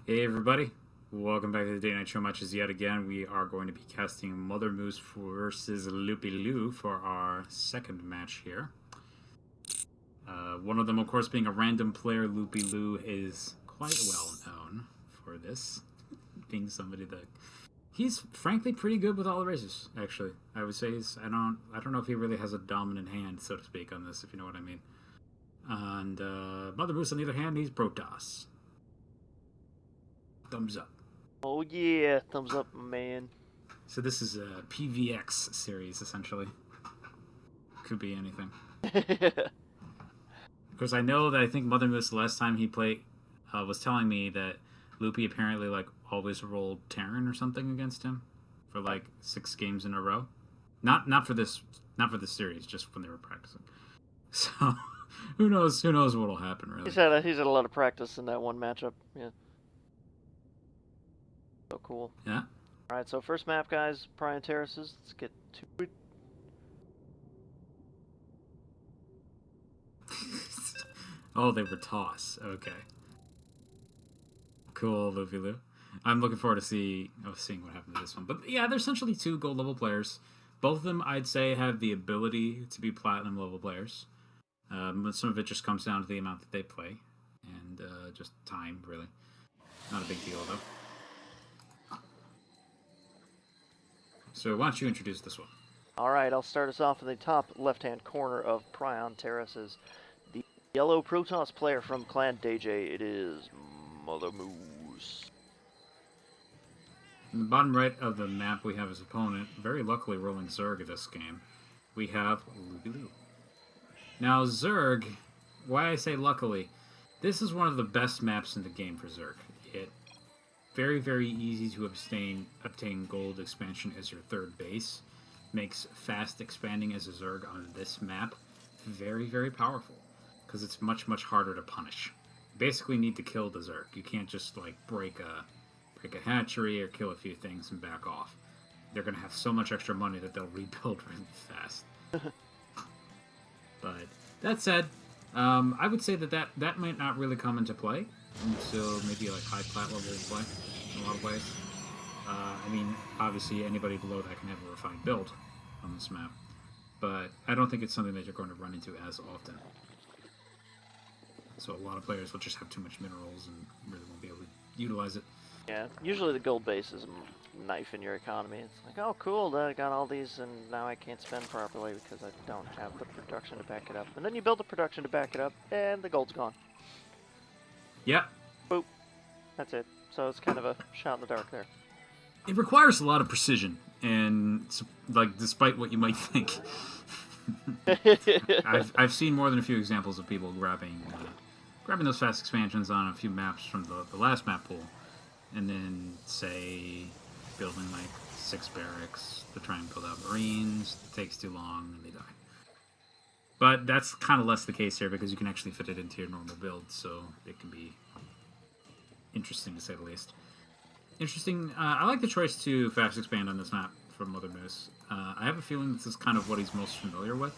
Hey everybody, welcome back to the Day Night Show matches yet again. We are going to be casting MotherMoose versus Loopyloo for our second match here. One of them, of course, being a random player. Loopyloo is quite well known for this, being somebody that he's frankly pretty good with all the races. Actually, I would say I don't know if he really has a dominant hand, so to speak, on this, if you know what I mean. And MotherMoose, on the other hand, he's Protoss. Thumbs up. Oh yeah, thumbs up, man. So this is a PVX series, essentially. Could be anything. Because I know that I think MotherMoose, the last time he played, was telling me that Loopy apparently always rolled Terran or something against him for 6 games in a row. Not for this series, just when they were practicing. So who knows what'll happen really. He's had a lot of practice in that one matchup. Yeah. So cool. Yeah. All right, so first map, guys, Prion Terraces. Let's get to it. Oh, they were toss. Okay. Cool, Loopyloo. I'm looking forward to seeing what happens to this one. But yeah, they're essentially 2 gold level players. Both of them, I'd say, have the ability to be platinum level players. But some of it just comes down to the amount that they play. And just time, really. Not a big deal, though. So why don't you introduce this one? All right, I'll start us off in the top left-hand corner of Prion Terraces. The yellow Protoss player from Clan DJ. It is MotherMoose. In the bottom right of the map, we have his opponent, very luckily rolling Zerg this game. We have Loopyloo. Now, Zerg, why I say luckily, this is one of the best maps in the game for Zerg. It very, very easy to obtain gold expansion as your third base. Makes fast expanding as a Zerg on this map very, very powerful, because it's much, much harder to punish. You basically need to kill the Zerg. You can't just break a hatchery or kill a few things and back off. They're going to have so much extra money that they'll rebuild really fast. But that said, I would say that might not really come into play until maybe high plat level play in a lot of ways. I mean, obviously anybody below that can have a refined build on this map, but I don't think it's something that you're going to run into as often. So a lot of players will just have too much minerals and really won't be able to utilize it. Yeah, usually the gold base is a knife in your economy. It's like, oh cool, I got all these and now I can't spend properly because I don't have the production to back it up. And then you build the production to back it up and the gold's gone. Yeah. Boop. That's it. So it's kind of a shot in the dark there. It requires a lot of precision, and despite what you might think, I've seen more than a few examples of people grabbing those fast expansions on a few maps from the last map pool, and then say building 6 barracks to try and build out Marines. It takes too long and they die. But that's kind of less the case here because you can actually fit it into your normal build, so it can be interesting to say the least. Interesting. I like the choice to fast expand on this map from MotherMoose. I have a feeling this is kind of what he's most familiar with.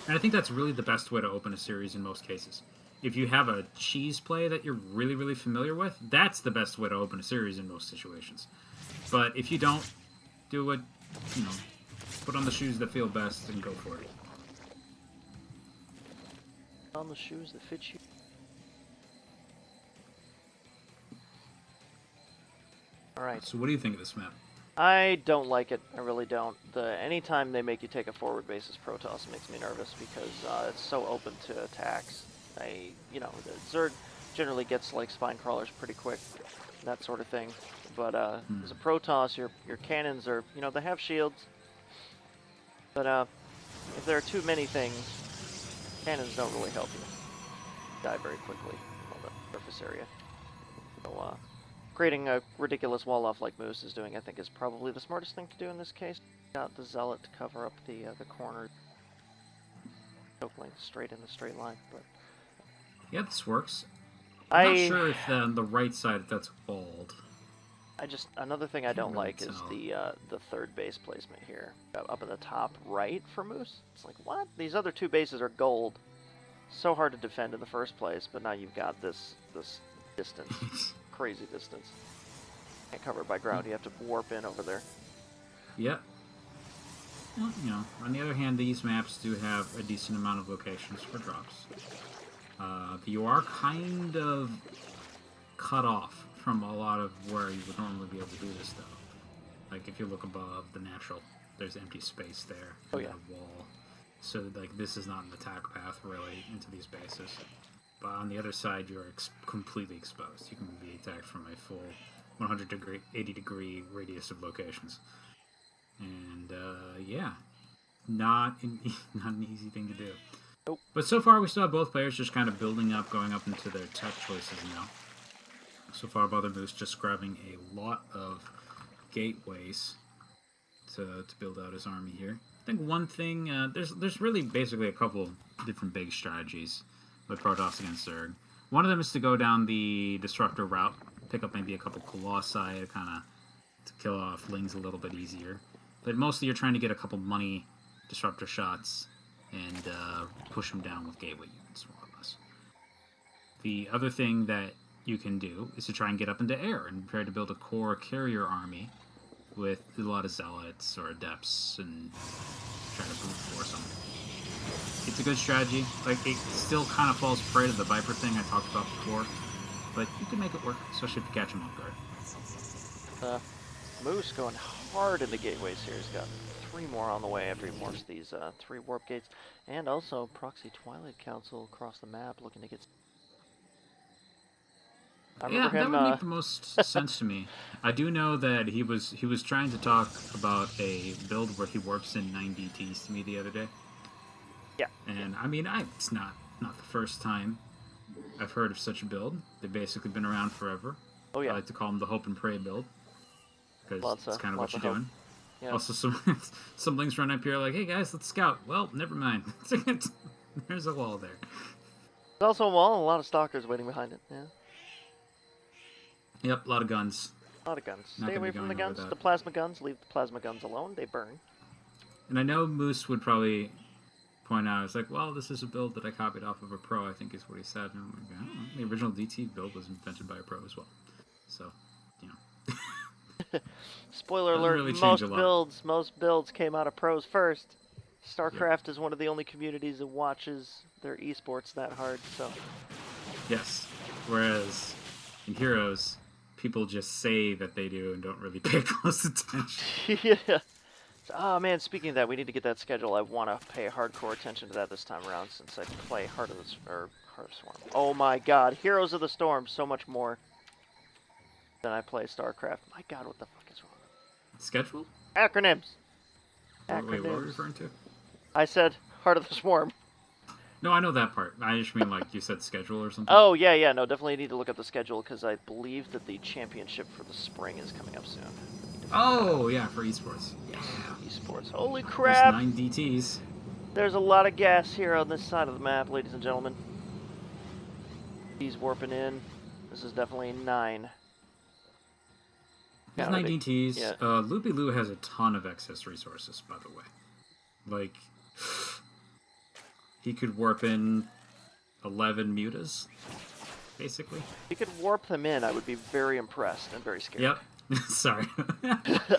And I think that's really the best way to open a series in most cases. If you have a cheese play that you're really, really familiar with, that's the best way to open a series in most situations. But if you don't, do it, put on the shoes that feel best and go for it. On the shoes that fit you. Alright. So what do you think of this map? I don't like it. I really don't. Anytime they make you take a forward basis Protoss makes me nervous because it's so open to attacks. The Zerg generally gets spine crawlers pretty quick, that sort of thing. But as a Protoss, your cannons are, they have shields. But if there are too many things, cannons don't really help you. Die very quickly on the surface area. So, creating a ridiculous wall off like Moose is doing, I think, is probably the smartest thing to do in this case. Got the Zealot to cover up the corner, chokeling straight in the straight line. But yeah, this works. I'm not sure if the right side that's walled. Another thing I don't like is the third base placement here, up in the top right for Moose. It's like, what? These other 2 bases are gold. So hard to defend in the first place, but now you've got this distance. Crazy distance. Can't cover it by ground. You have to warp in over there. Yep. Well, you know, on the other hand, these maps do have a decent amount of locations for drops. You are kind of cut off from a lot of where you would normally be able to do this, though. Like, if you look above the natural, there's empty space there. Oh, yeah. A wall. So, like, this is not an attack path, really, into these bases. But on the other side, you're completely exposed. You can be attacked from a full 80-degree radius of locations. And, yeah. Not an easy thing to do. Nope. But so far, we still have both players just kind of building up, going up into their tech choices now. So far, MotherMoose just grabbing a lot of gateways to build out his army here. I think one thing, there's really basically a couple different big strategies with Protoss against Zerg. One of them is to go down the Disruptor route, pick up maybe a couple Colossi to kind of to kill off Lings a little bit easier. But mostly you're trying to get a couple money Disruptor shots and push them down with gateway units, more or less. The other thing that you can do is to try and get up into air and prepare to build a core carrier army with a lot of zealots or adepts and try to brute force them. It's a good strategy. Like, it still kind of falls prey to the Viper thing I talked about before, but you can make it work, especially if you catch them off guard. Moose going hard in the gateways here. He's got 3 more on the way after he morphs these 3 warp gates, and also Proxy Twilight Council across the map looking to get. Yeah, that would make the most sense to me. I do know that he was trying to talk about a build where he warps in 9 DTs to me the other day. Yeah. And I mean, it's not the first time I've heard of such a build. They've basically been around forever. Oh yeah. I like to call them the Hope and Pray build because it's kind of what you're doing. Yeah. Also, some links run up here like, "Hey guys, let's scout." Well, never mind. There's a wall there. There's also a wall and a lot of stalkers waiting behind it. Yeah. Yep, a lot of guns. A lot of guns. Not Stay gonna away be from the going over guns. that. The plasma guns. Leave the plasma guns alone. They burn. And I know Moose would probably point out, it's like, well, this is a build that I copied off of a pro, I think is what he said. And I'm like, I don't know. The original DT build was invented by a pro as well. So, you know. Spoiler Doesn't alert, really change a lot. most builds came out of pros first. StarCraft is one of the only communities that watches their esports that hard, so. Yes. Whereas in Heroes, people just say that they do and don't really pay close attention. Yeah. Oh man, speaking of that, we need to get that schedule. I want to pay hardcore attention to that this time around since I play Heart of Swarm. Oh my god, Heroes of the Storm, so much more than I play StarCraft. My god, what the fuck is wrong? Schedule? Acronyms! Wait, what were you referring to? I said Heart of the Swarm. No, I know that part. I just mean like you said schedule or something. Oh, yeah, no, definitely need to look up the schedule because I believe that the championship for the spring is coming up soon. Oh, yeah, for esports. Yeah. Esports. Holy crap! There's 9 DTs. There's a lot of gas here on this side of the map, ladies and gentlemen. He's warping in. This is definitely 9. There's 9 DTs. Yeah. Loopyloo has a ton of excess resources, by the way. Like, he could warp in 11 mutas, basically. If he could warp them in, I would be very impressed and very scared. Yep. Sorry.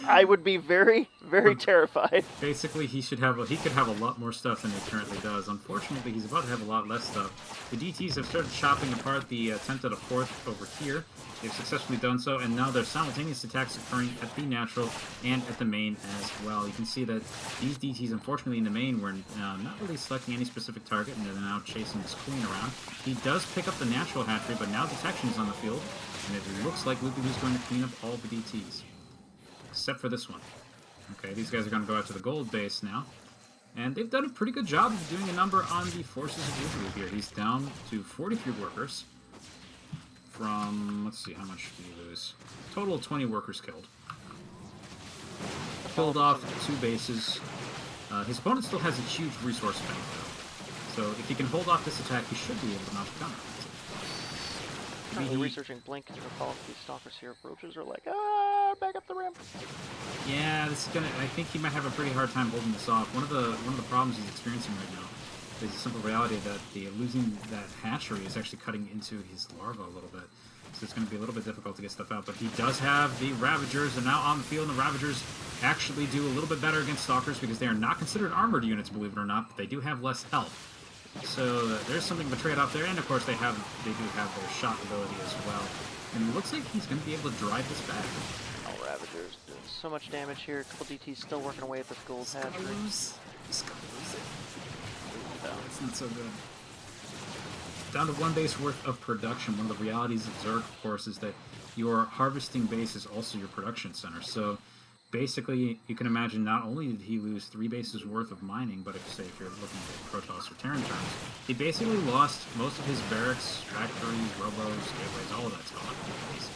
I would be very, very terrified. Basically, he could have a lot more stuff than he currently does. Unfortunately, he's about to have a lot less stuff. The DTs have started chopping apart the attempt at a 4th over here. They've successfully done so, and now there's simultaneous attacks occurring at the natural and at the main as well. You can see that these DTs, unfortunately, in the main were not really selecting any specific target, and they're now chasing this queen around. He does pick up the natural hatchery, but now detection is on the field. And it looks like Loopyloo's going to clean up all the DTs. Except for this one. Okay, these guys are going to go out to the gold base now. And they've done a pretty good job of doing a number on the forces of Loopyloo here. He's down to 43 workers. From, let's see, how much did he lose? Total 20 workers killed. Killed off 2 bases. His opponent still has a huge resource bank, though. So if he can hold off this attack, he should be able to mount a counter. Currently researching Blink and recall these stalkers here. Roaches are like, back up the ramp. Yeah, this is gonna. I think he might have a pretty hard time holding this off. One of the problems he's experiencing right now is the simple reality that losing that hatchery is actually cutting into his larva a little bit. So it's going to be a little bit difficult to get stuff out. But he does have the Ravagers, and now on the field, and the Ravagers actually do a little bit better against Stalkers because they are not considered armored units, believe it or not, but they do have less health. So there's something of a trade-off there, and of course they do have their shot ability as well. And it looks like he's going to be able to drive this back. Oh, Ravagers doing so much damage here. A couple DTs still working away at this gold hatchery. Just gonna lose it. No, it's not so good. Down to 1 base worth of production. One of the realities of Zerg, of course, is that your harvesting base is also your production center. So basically, you can imagine not only did he lose 3 bases worth of mining, but if you're looking at Protoss or Terran terms, he basically lost most of his barracks, factories, robos, gateways, all of that's gone, basically.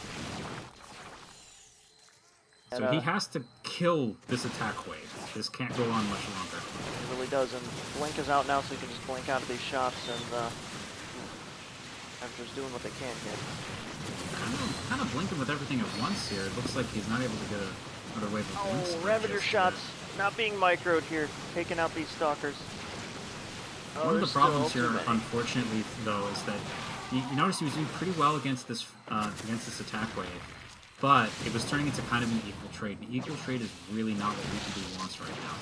So he has to kill this attack wave. This can't go on much longer. It really does, and Blink is out now, so he can just blink out of these shots, and Ravagers doing what they can here. Kind of blinking with everything at once here. It looks like he's not able to get another wave of blinks. Oh, Ravager shots not being microed here, taking out these Stalkers. One of the problems here, unfortunately, though, is that you notice he was doing pretty well against this attack wave, but it was turning into kind of an equal trade. And equal trade is really not what Loopyloo wants right now.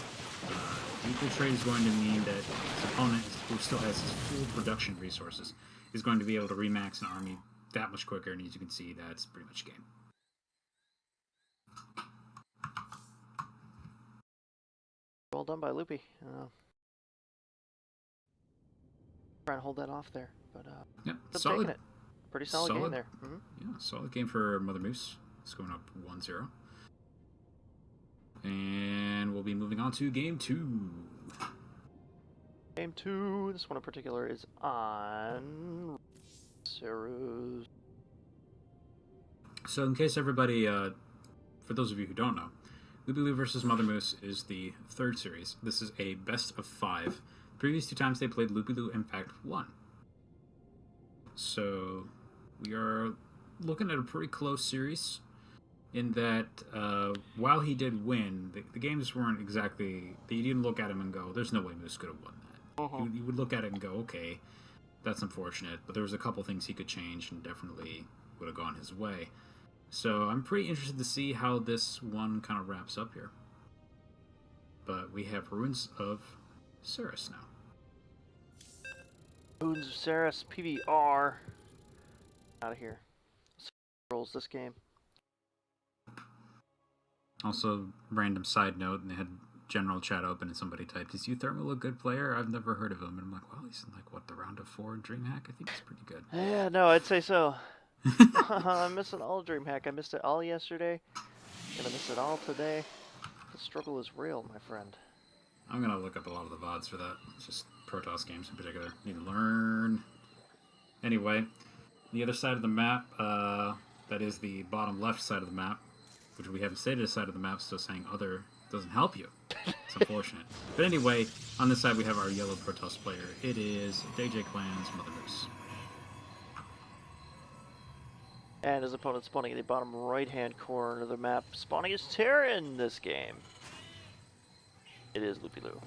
Equal trade is going to mean that his opponent, who still has his full production resources, is going to be able to remax an army that much quicker, and as you can see, that's pretty much game. Well done by Loopy. Trying to hold that off there, but yeah, solid. Taking it. Pretty solid game there. Mm-hmm. Yeah, solid game for MotherMoose. It's going up 1-0. And we'll be moving on to game 2. Game 2, this one in particular is on Sarah's. So in case everybody, for those of you who don't know, Loopyloo versus MotherMoose is the 3rd series. This is a best of 5. Previous 2 times they played, Loopyloo in fact won. So we are looking at a pretty close series in that while he did win, the games weren't exactly, you didn't look at him and go, there's no way Moose could have won that. You would look at it and go, okay, that's unfortunate, but there was a couple things he could change and definitely would have gone his way. So I'm pretty interested to see how this one kind of wraps up here. But we have Ruins of Ceres now. Ruins of Ceres, PBR. Out of here. Rolls this game. Also, random side note, and they had general chat open and somebody typed, is Euthermal a good player? I've never heard of him. And I'm like, well, he's in like, what, the round of 4 in DreamHack? I think he's pretty good. Yeah, no, I'd say so. I'm missing all DreamHack. I missed it all yesterday. Gonna miss it all today. The struggle is real, my friend. I'm gonna look up a lot of the VODs for that. It's just Protoss games in particular. Need to learn. Anyway, the other side of the map, that is the bottom left side of the map, which we haven't stated a side of the map, so saying other doesn't help you. It's unfortunate. But anyway, on this side we have our yellow Protoss player. It is DJ Clan's MotherMoose. And his opponent spawning in the bottom right-hand corner of the map. Spawning is Terran this game. It is Loopyloo.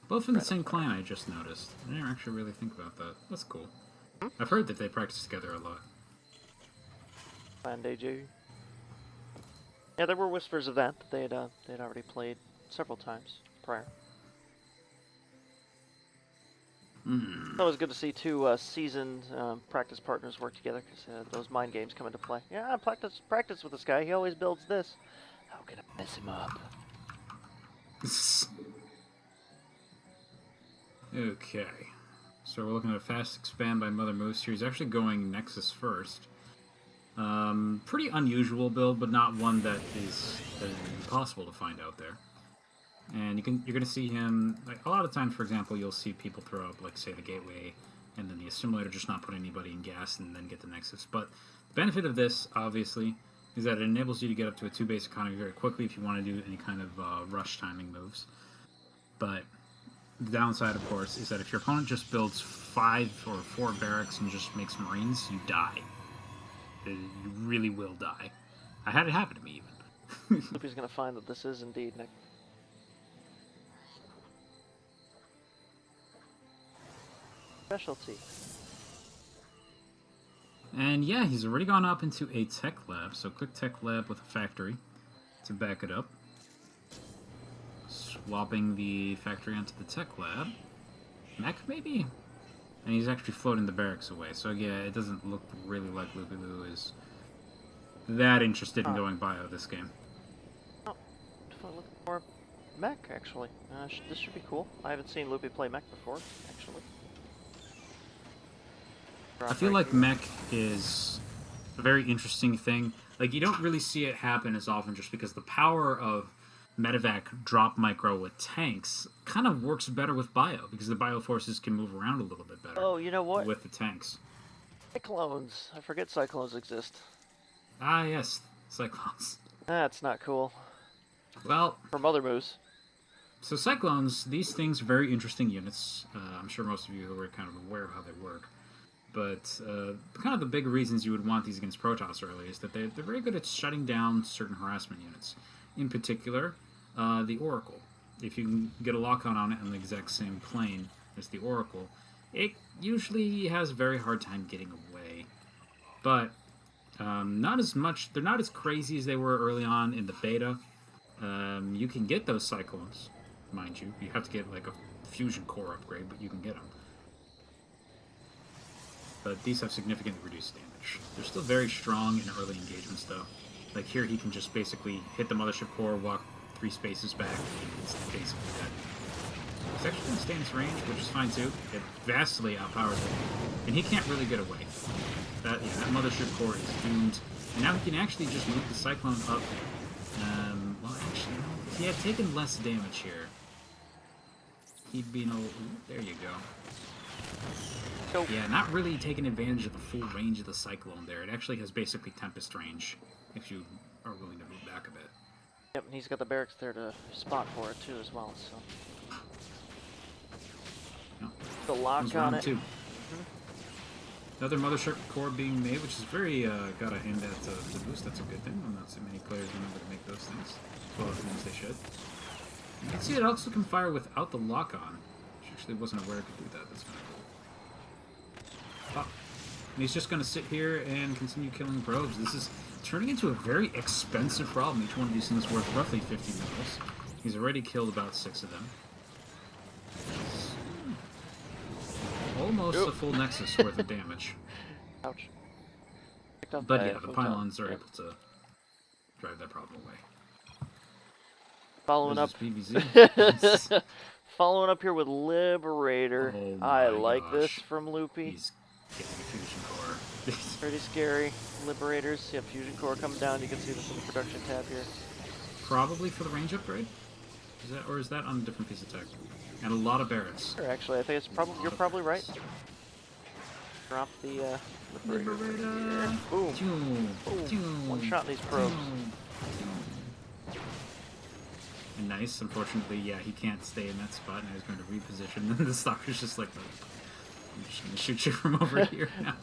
Both in the same clan, I just noticed. I didn't actually really think about that. That's cool. I've heard that they practice together a lot. And AJ. Yeah, there were whispers of that. They'd already played several times prior. It's always good to see 2 seasoned practice partners work together, because those mind games come into play. Yeah, practice with this guy. He always builds this. How can I mess him up? Okay. So we're looking at a fast expand by MotherMoose here. He's actually going Nexus first. Pretty unusual build, but not one that is impossible to find out there. And you're gonna see him, like, a lot of times, for example, you'll see people throw up, like, say, the gateway, and then the assimilator, just not put anybody in gas, and then get the Nexus. But the benefit of this, obviously, is that it enables you to get up to a 2-base economy very quickly if you want to do any kind of rush timing moves. But the downside, of course, is that if your opponent just builds 5 or 4 barracks and just makes Marines, you die. You really will die. I had it happen to me, even. Loopy's gonna find that this is indeed Nick. Specialty. And yeah, he's already gone up into a tech lab, so quick tech lab with a factory to back it up. Swapping the factory onto the tech lab. Mech, maybe? And he's actually floating the barracks away, so yeah, it doesn't look really like Loopyloo is that interested in going bio this game. Oh, definitely looking for mech, actually. This should be cool. I haven't seen Loopy play mech before, actually. I feel like mech is a very interesting thing. Like, you don't really see it happen as often just because the power of medevac drop micro with tanks kind of works better with bio, because the bio forces can move around a little bit better. Oh, you know what? With the tanks. Cyclones. I forget cyclones exist. Ah, yes. Cyclones. That's not cool. Well... For MotherMoose. So cyclones, these things are very interesting units. I'm sure most of you are kind of aware of how they work. But kind of the big reasons you would want these against Protoss early is that they're very good at shutting down certain harassment units. In particular, the Oracle. If you can get a lock-on it on the exact same plane as the Oracle, it usually has a very hard time getting away. But not as much. They're not as crazy as they were early on in the beta. You can get those Cyclones, mind you. You have to get like a fusion core upgrade, but you can get them. But these have significantly reduced damage. They're still very strong in early engagements, though. Like here, he can just basically hit the mothership core, walk 3 spaces back, and it's basically dead. He's actually going to stay in its range, which is fine too. It vastly outpowers it. And he can't really get away. That mothership core is doomed. And now he can actually just move the Cyclone up. Well, actually, no. If he had taken less damage here, he'd be no... There you go. Nope. Yeah, not really taking advantage of the full range of the Cyclone there. It actually has basically Tempest range, if you are willing to move back a bit. Yep, and he's got the barracks there to spot for it too as well, so... No. The lock on it. Too. Another mothership core being made, which is very, gotta hand that to Boost. That's a good thing. Not so many players remember to make those things, as well as things they should. You can see it also can fire without the lock-on, which actually wasn't aware it could do that. That's kind of cool. Oh. And he's just gonna sit here and continue killing probes. This is turning into a very expensive problem. Each one of these things worth roughly 50 minerals. He's already killed about 6 of them. Almost a full Nexus worth of damage. Ouch. But yeah, the pylons are able to drive that problem away. Following up. PVZ. Following up here with Liberator. Oh I like this gosh. from Loopy. He's getting a fusion core. Pretty scary. Liberators. Yeah, fusion core coming down. You can see this in the production tab here. Probably for the range upgrade? Or is that on a different piece of tech? And a lot of barracks. Sure, actually, I think it's probably you're probably right. Drop the Liberator. Boom. Boom. One shot in these probes. And nice. Unfortunately, yeah, he can't stay in that spot. Now he's going to reposition. And the stalker's just like, I'm just going to shoot you from over here now.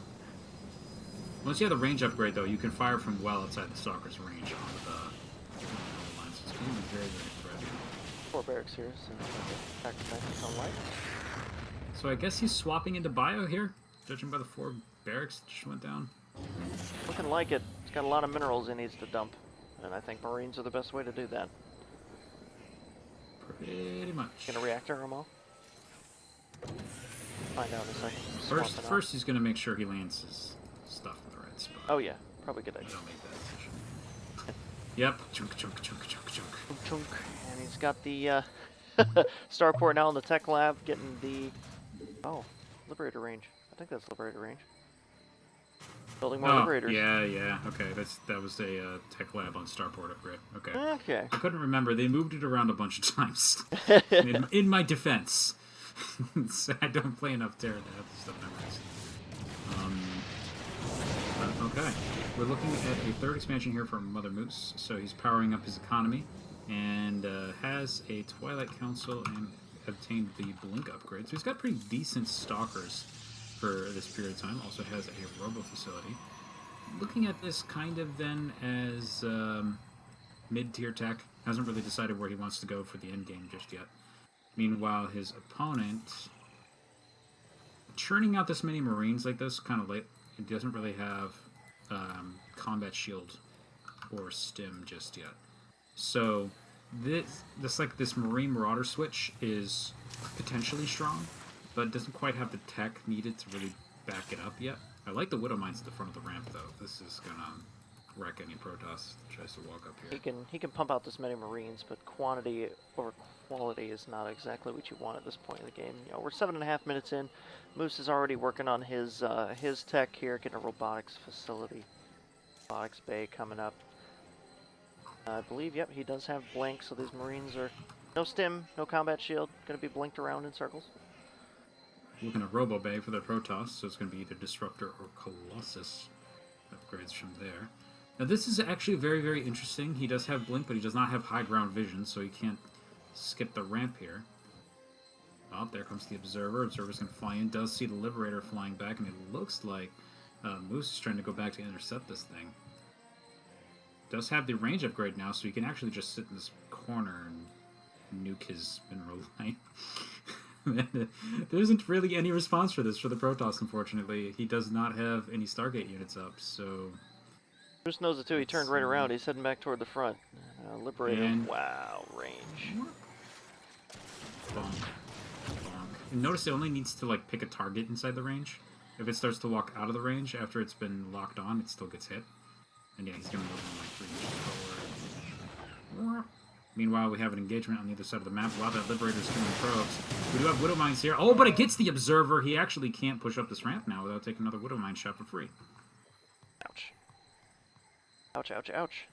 Once you have the range upgrade, though, you can fire from well outside the stalker's range on the lines. It's going to be very, very threatening. 4 barracks here, so back on light. So I guess he's swapping into bio here, judging by the 4 barracks that just went down. Looking like it. It's got a lot of minerals it needs to dump, and I think Marines are the best way to do that. Pretty much. Gonna reactor them all? Find out in a second. First he's gonna make sure he lands his stuff in the right spot. Oh yeah, probably good idea. I'll make that decision. Yep. Chunk, chunk, chunk, chunk, chunk. Chunk, chunk. And he's got the starport now in the tech lab, getting the Liberator range. I think that's Liberator range. Building more Liberators. Yeah. Okay, that was a tech lab on starport upgrade. Okay. Okay. I couldn't remember. They moved it around a bunch of times. in my defense, I don't play enough Terra to have this stuff memorized. Okay, we're looking at a 3rd expansion here for MotherMoose. So he's powering up his economy and has a Twilight Council and obtained the Blink upgrade. So he's got pretty decent stalkers for this period of time. Also has a robo facility. Looking at this kind of then as mid-tier tech. Hasn't really decided where he wants to go for the end game just yet. Meanwhile, his opponent churning out this many Marines like this kind of late It doesn't really have combat shield or stim just yet. So this Marine Marauder switch is potentially strong, but it doesn't quite have the tech needed to really back it up yet. I like the Widow Mines at the front of the ramp though. This is gonna wreck any Protoss that tries to walk up here. He can pump out this many Marines, but quantity over quality is not exactly what you want at this point in the game. You know, we're 7.5 minutes in. Moose is already working on his tech here, getting a robotics facility, robotics bay coming up. I believe, yep, he does have blink, so these Marines are no stim, no combat shield, going to be blinked around in circles. Looking at Robo Bay for their Protoss, so it's going to be either Disruptor or Colossus upgrades from there. Now this is actually very, very interesting. He does have blink, but he does not have high ground vision, so he can't skip the ramp here. Oh, there comes the Observer. Observer's going to fly in, does see the Liberator flying back, and it looks like Moose is trying to go back to intercept this thing. Does have the range upgrade now, so he can actually just sit in this corner and nuke his mineral line. There isn't really any response for this for the Protoss, unfortunately. He does not have any Stargate units up, so... Bruce knows it too. He turned right around. He's heading back toward the front. Liberator. And... wow, range. Bonk. Bonk. And notice it only needs to like pick a target inside the range. If it starts to walk out of the range after it's been locked on, it still gets hit. And yeah, he's going to move him like 3 inches forward. Meanwhile, we have an engagement on the other side of the map. Wow, that Liberator's killing probes. We do have Widow Mines here. Oh, but it gets the Observer. He actually can't push up this ramp now without taking another Widow Mine shot for free. Ouch. Ouch, ouch, ouch.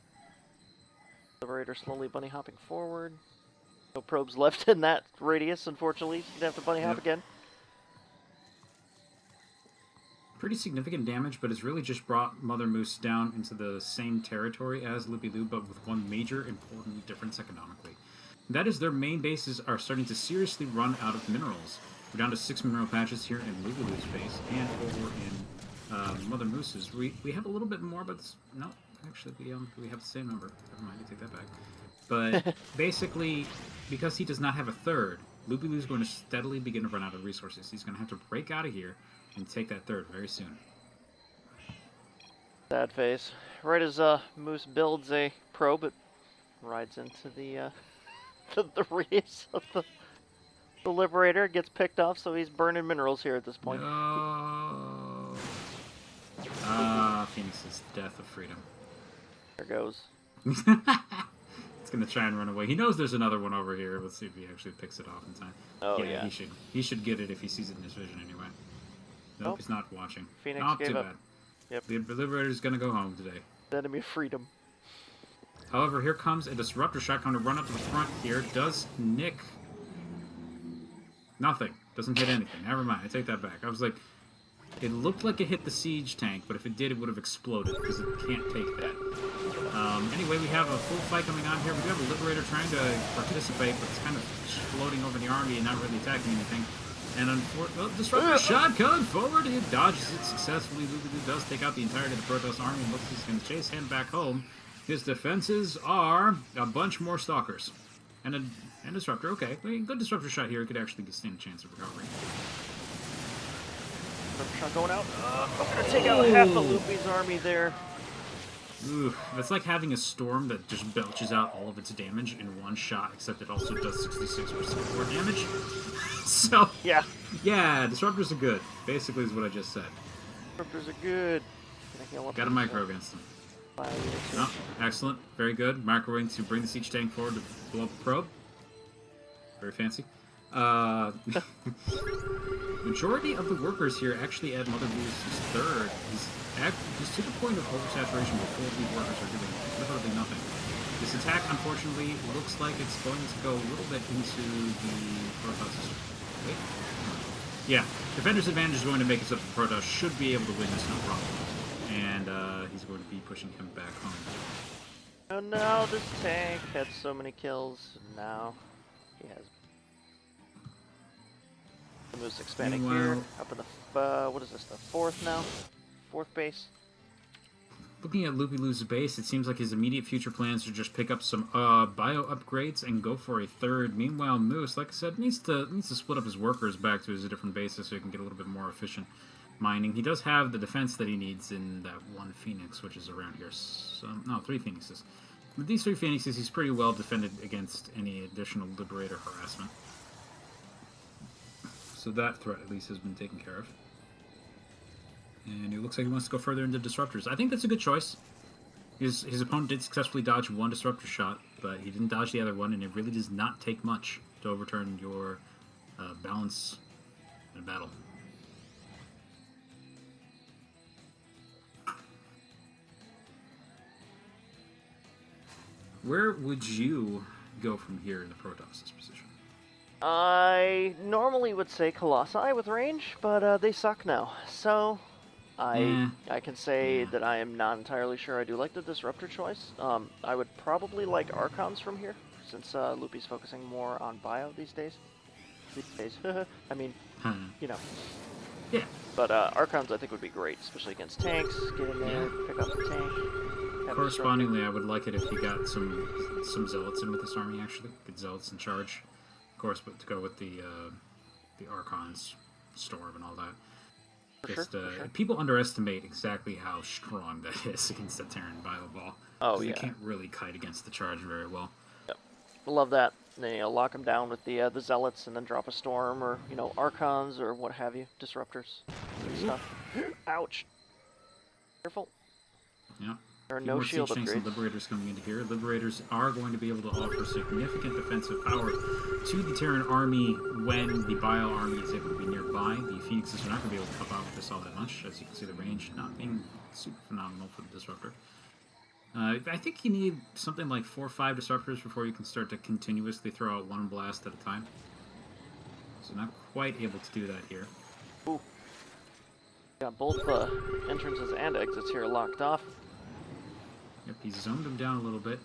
Liberator slowly bunny hopping forward. No probes left in that radius, unfortunately. He'd have to bunny hop again. Pretty significant damage, but it's really just brought MotherMoose down into the same territory as Loopyloo, but with one major important difference economically. That is their main bases are starting to seriously run out of minerals. We're down to 6 mineral patches here in Loopyloo's base, and over in MotherMoose's. We have a little bit more, but no, actually we have the same number. Never mind, I take that back. But basically, because he does not have a third, Loopyloo's going to steadily begin to run out of resources. He's going to have to break out of here and take that third very soon. Sad face. Right as Moose builds a probe, it rides into the the radius of the Liberator, gets picked off, so he's burning minerals here at this point. No. Phoenix's death of freedom. There goes. It's gonna try and run away. He knows there's another one over here. Let's see if he actually picks it off in time. Oh yeah. He should get it if he sees it in his vision anyway. Nope, he's not watching. Phoenix not gave too up. bad. Yep. The Liberator's gonna go home today. The enemy of freedom. However, here comes a Disruptor shot coming to run up to the front here. Does nick nothing. Doesn't hit anything. Never mind. I take that back. I was like, it looked like it hit the siege tank, but if it did, it would have exploded because it can't take that. Anyway, we have a full fight coming on here. We do have a Liberator trying to participate, but it's kind of floating over the army and not really attacking anything. And Disruptor shot coming forward. He dodges it successfully. Loopyloo does take out the entirety of the Protoss army and looks like he's going to chase him back home. His defenses are a bunch more Stalkers. And a Disruptor. Okay, good Disruptor shot here. He could actually stand a chance of recovery. Disruptor shot going out. Going to take out half of Loopy's army there. Oof, it's like having a storm that just belches out all of its damage in one shot, except it also does 66% more damage. So, yeah, Disruptors are good, basically is what I just said. Disruptors are good. Got a micro against them. Oh, excellent, very good. Microwing to bring the siege tank forward to blow up the probe. Very fancy. Majority of the workers here actually at MotherMoose's third. He's to the point of oversaturation where 4 of these workers are doing literally nothing. This attack, unfortunately, looks like it's going to go a little bit into the Protoss. Wait. Yeah, Defender's Advantage is going to make it so that the Protoss should be able to win this, no problem. And he's going to be pushing him back home. Oh no, this tank had so many kills. Now he has. The move's expanding here. Up in the what is this? The 4th now. 4th base. Looking at Loopyloo's base, it seems like his immediate future plans are just pick up some bio upgrades and go for a third. Meanwhile, Moose, like I said, needs to split up his workers back to his different bases so he can get a little bit more efficient. mining. He does have the defense that he needs in that one Phoenix, which is around here. No, 3 Phoenixes. With these 3 Phoenixes, he's pretty well defended against any additional Liberator harassment. So that threat, at least, has been taken care of. And it looks like he wants to go further into Disruptors. I think that's a good choice. His opponent did successfully dodge 1 Disruptor shot, but he didn't dodge the other one, and it really does not take much to overturn your balance in a battle. Where would you go from here in the Protoss' position? I normally would say Colossi with range, but they suck now. So I can say that I am not entirely sure. I do like the Disruptor choice. I would probably like Archons from here, since Loopy's focusing more on bio these days. I mean, you know. Yeah. But Archons I think would be great, especially against tanks. Get in there, pick up the tank. Correspondingly, I would like it if he got some Zealots in with this army, actually. Good Zealots in charge. Of course, but to go with the Archons, Storm, and all that. For sure. People underestimate exactly how strong that is against the Terran Bio Ball. Oh, yeah. You can't really kite against the charge very well. Yep. Love that. Then, lock them down with the Zealots and then drop a Storm or, Archons or what have you. Disruptors. Good stuff. Ouch. Careful. Yeah. There are no shield upgrades. And upgrades. Liberators coming into here. Liberators are going to be able to offer significant defensive power to the Terran army when the Bio army is able to be nearby. The Phoenixes are not going to be able to help out with this all that much. As you can see, the range not being super phenomenal for the Disruptor. I think you need something like 4 or 5 Disruptors before you can start to continuously throw out 1 blast at a time. So not quite able to do that here. Ooh. Got both entrances and exits here locked off. Yep, he zoned them down a little bit,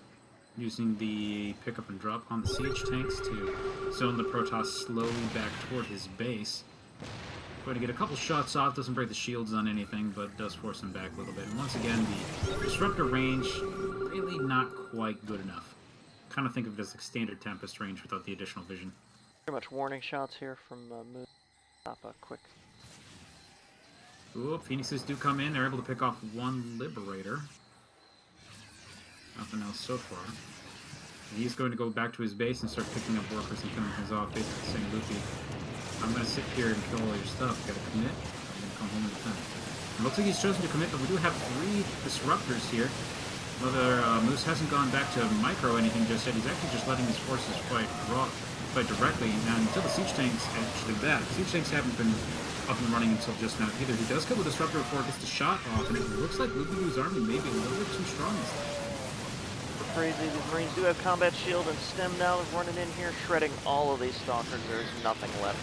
using the pickup and drop on the siege tanks to zone the Protoss slowly back toward his base. Going to get a couple shots off, doesn't break the shields on anything, but does force him back a little bit. And once again, the Disruptor range, really not quite good enough. Kind of think of it as like standard Tempest range without the additional vision. Pretty much warning shots here from Moose. Stop quick. Ooh, Phoenixes do come in, they're able to pick off 1 Liberator. Nothing else so far. And he's going to go back to his base and start picking up workers and killing things off, basically saying, Loopy, I'm going to sit here and kill all your stuff. Gotta commit, and come home and defend. It looks like he's chosen to commit, but we do have 3 Disruptors here. MotherMoose hasn't gone back to micro anything just yet. He's actually just letting his forces fight directly. And until the siege tanks, actually the siege tanks haven't been up and running until just now either. He does kill the Disruptor before it gets the shot off, and it looks like Loopyloo's army may be a little bit too strong this time. Crazy. These Marines do have combat shield, and Stem now is running in here, shredding all of these Stalkers. There's nothing left.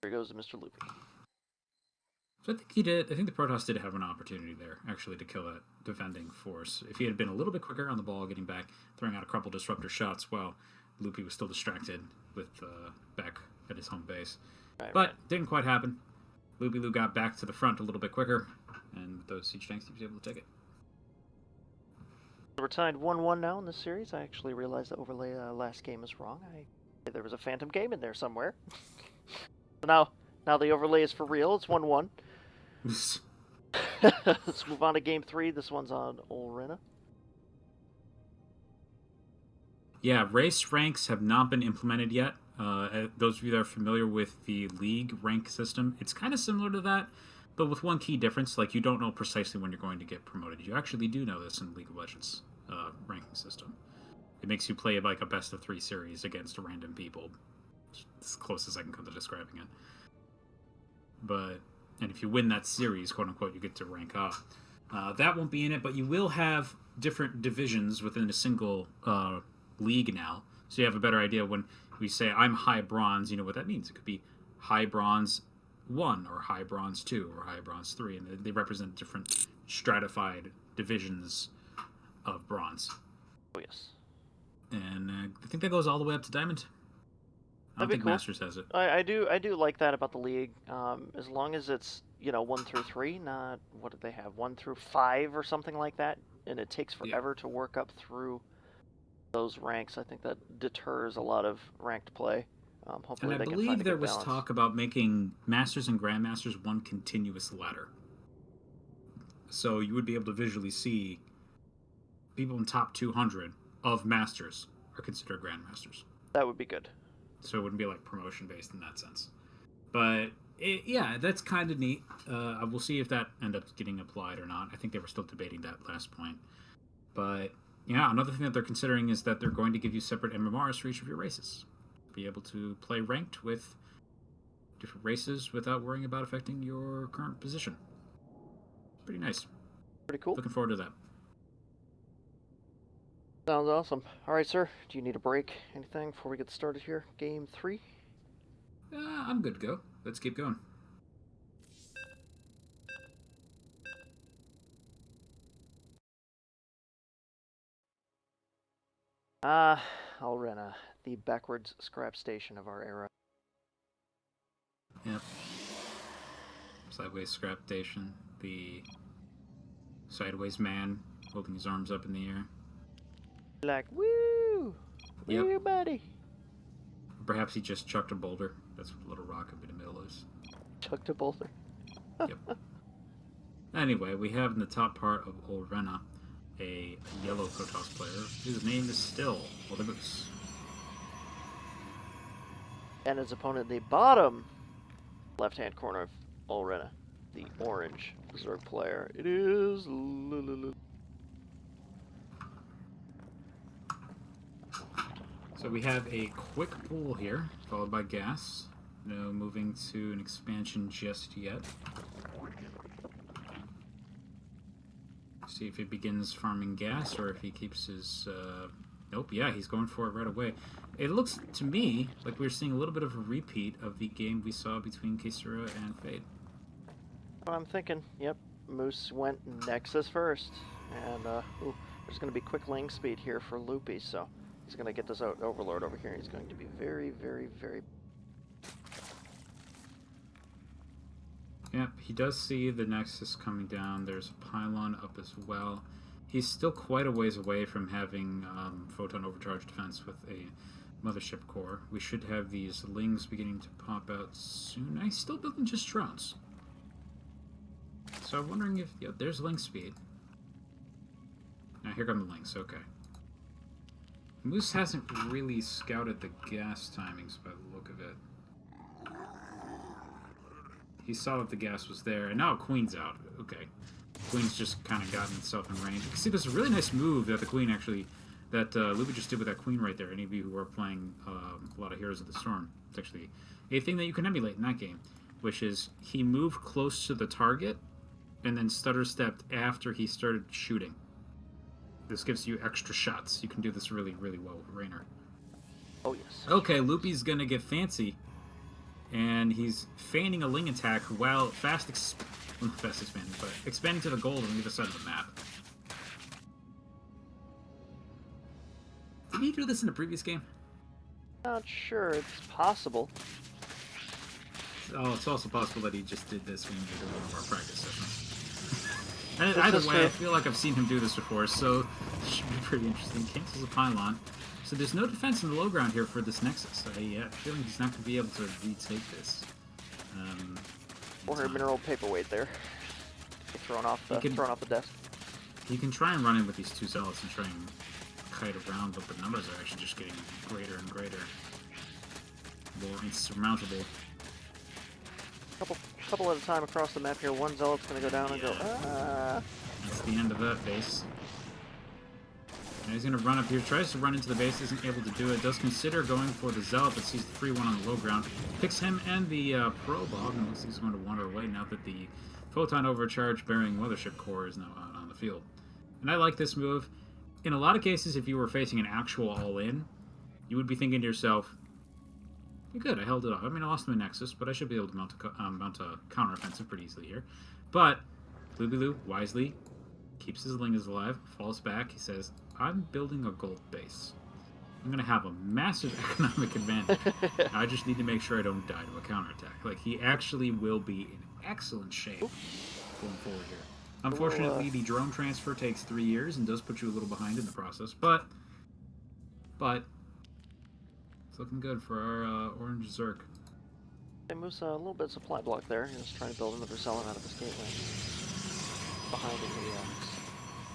Here goes to Mr. Loopy. So I think he did. I think the Protoss did have an opportunity there, actually, to kill that defending force. If he had been a little bit quicker on the ball, getting back, throwing out a couple Disruptor shots, while Loopy was still distracted with back at his home base. But didn't quite happen. Loopyloo got back to the front a little bit quicker, and with those siege tanks, he was able to take it. We're tied 1-1 now in this series. I actually realized the overlay last game is wrong. There was a phantom game in there somewhere. So now the overlay is for real. It's 1-1. Let's move on to game 3. This one's on Olrena. Yeah, race ranks have not been implemented yet. Those of you that are familiar with the League rank system, it's kind of similar to that, but with one key difference, like you don't know precisely when you're going to get promoted. You actually do know this in League of Legends ranking system. It makes you play like a best of 3 series against random people. It's as close as I can come to describing it. And if you win that series, quote unquote, you get to rank up. That won't be in it, but you will have different divisions within a single league now. So you have a better idea when we say I'm high bronze, you know what that means. It could be high bronze 1 or high bronze 2 or high bronze 3, and they represent different stratified divisions of bronze. Oh yes. And I think that goes all the way up to diamond. I don't think cool. Masters has it. I do like that about the league. As long as it's 1 through 3, not what did they have 1 through 5 or something like that, and it takes forever to work up through those ranks. I think that deters a lot of ranked play. And Hopefully I they can find believe a there good was balance. talk about making Masters and Grandmasters one continuous ladder. So you would be able to visually see people in top 200 of Masters are considered Grandmasters. That would be good. So it wouldn't be like promotion based in that sense. But yeah, that's kind of neat. We'll see if that ends up getting applied or not. I think they were still debating that last point. But yeah, another thing that they're considering is that they're going to give you separate MMRs for each of your races. Be able to play ranked with different races without worrying about affecting your current position. Pretty nice. Pretty cool. Looking forward to that. Sounds awesome. All right, sir. Do you need a break? Anything before we get started here? Game 3? I'm good to go. Let's keep going. Alrena, the backwards scrap station of our era. Yep. Sideways scrap station. The sideways man holding his arms up in the air. Like, woo! Yep. Woo, buddy! Perhaps he just chucked a boulder. That's what a little rock up in the middle is. Chucked a boulder. Yep. Anyway, we have in the top part of Olrena a yellow Protoss player whose name is still MotherMoose. And his opponent in the bottom left-hand corner of Olrena, the orange Zerg player. It is So we have a quick pool here, followed by gas. No moving to an expansion just yet. See if he begins farming gas or if he keeps his... Nope, yeah, he's going for it right away. It looks to me like we're seeing a little bit of a repeat of the game we saw between Kaysura and Fade. what I'm thinking. Yep, Moose went Nexus first. And, there's going to be quick link speed here for Loopy, so he's going to get this Overlord over here. He's going to be very, very, very... Yep, he does see the Nexus coming down. There's a pylon up as well. He's still quite a ways away from having photon overcharge defense with a mothership core. We should have these lings beginning to pop out soon. He's still building just drones. So I'm wondering if... Yeah, there's ling speed. Now here come the lings, okay. Moose hasn't really scouted the gas timings by the look of it. He saw that the gas was there, and now Queen's out. Okay. Queen's just kind of gotten itself in range. You can see there's a really nice move that the Queen actually... that Luby just did with that Queen right there. Any of you who are playing a lot of Heroes of the Storm. It's actually a thing that you can emulate in that game, which is he moved close to the target and then stutter-stepped after he started shooting. This gives you extra shots. You can do this really, really well with Raynor. Oh, yes. Okay, Loopy's gonna get fancy. And he's feigning a ling attack while expanding to the gold on the other side of the map. Did he do this in the previous game? Not sure. It's possible. Oh, it's also possible that he just did this when we were doing one of our practice sessions. And This either is way, true. I feel like I've seen him do this before, so it should be pretty interesting. Cancels a pylon. So there's no defense in the low ground here for this Nexus. I have a feeling he's not going to be able to retake this. Or her mineral paperweight there. Get thrown off the desk. He can try and run in with these two zealots and try and kite around, but the numbers are actually just getting greater and greater. More insurmountable. Couple at a time across the map here. One zealot's gonna go down and go, ah. That's the end of that base. And he's going to run up here, tries to run into the base, isn't able to do it, does consider going for the Zealot, but sees the free one on the low ground. Picks him and the Prologue, and looks like he's going to wander away now that the Photon Overcharge bearing Mothership core is now out on the field. And I like this move. In a lot of cases, if you were facing an actual all-in, you would be thinking to yourself, good, I held it off. I mean, I lost my Nexus, but I should be able to mount a counteroffensive pretty easily here. But Loopyloo wisely keeps his lingers alive, falls back, he says, I'm building a gold base. I'm going to have a massive economic advantage. I just need to make sure I don't die to a counterattack. Like, he actually will be in excellent shape going forward here. Unfortunately, the drone transfer takes 3 years and does put you a little behind in the process, but It's looking good for our orange Zerk. Hey, Moose, a little bit of supply block there. He's trying to build another cellar out of this gateway. Behind him,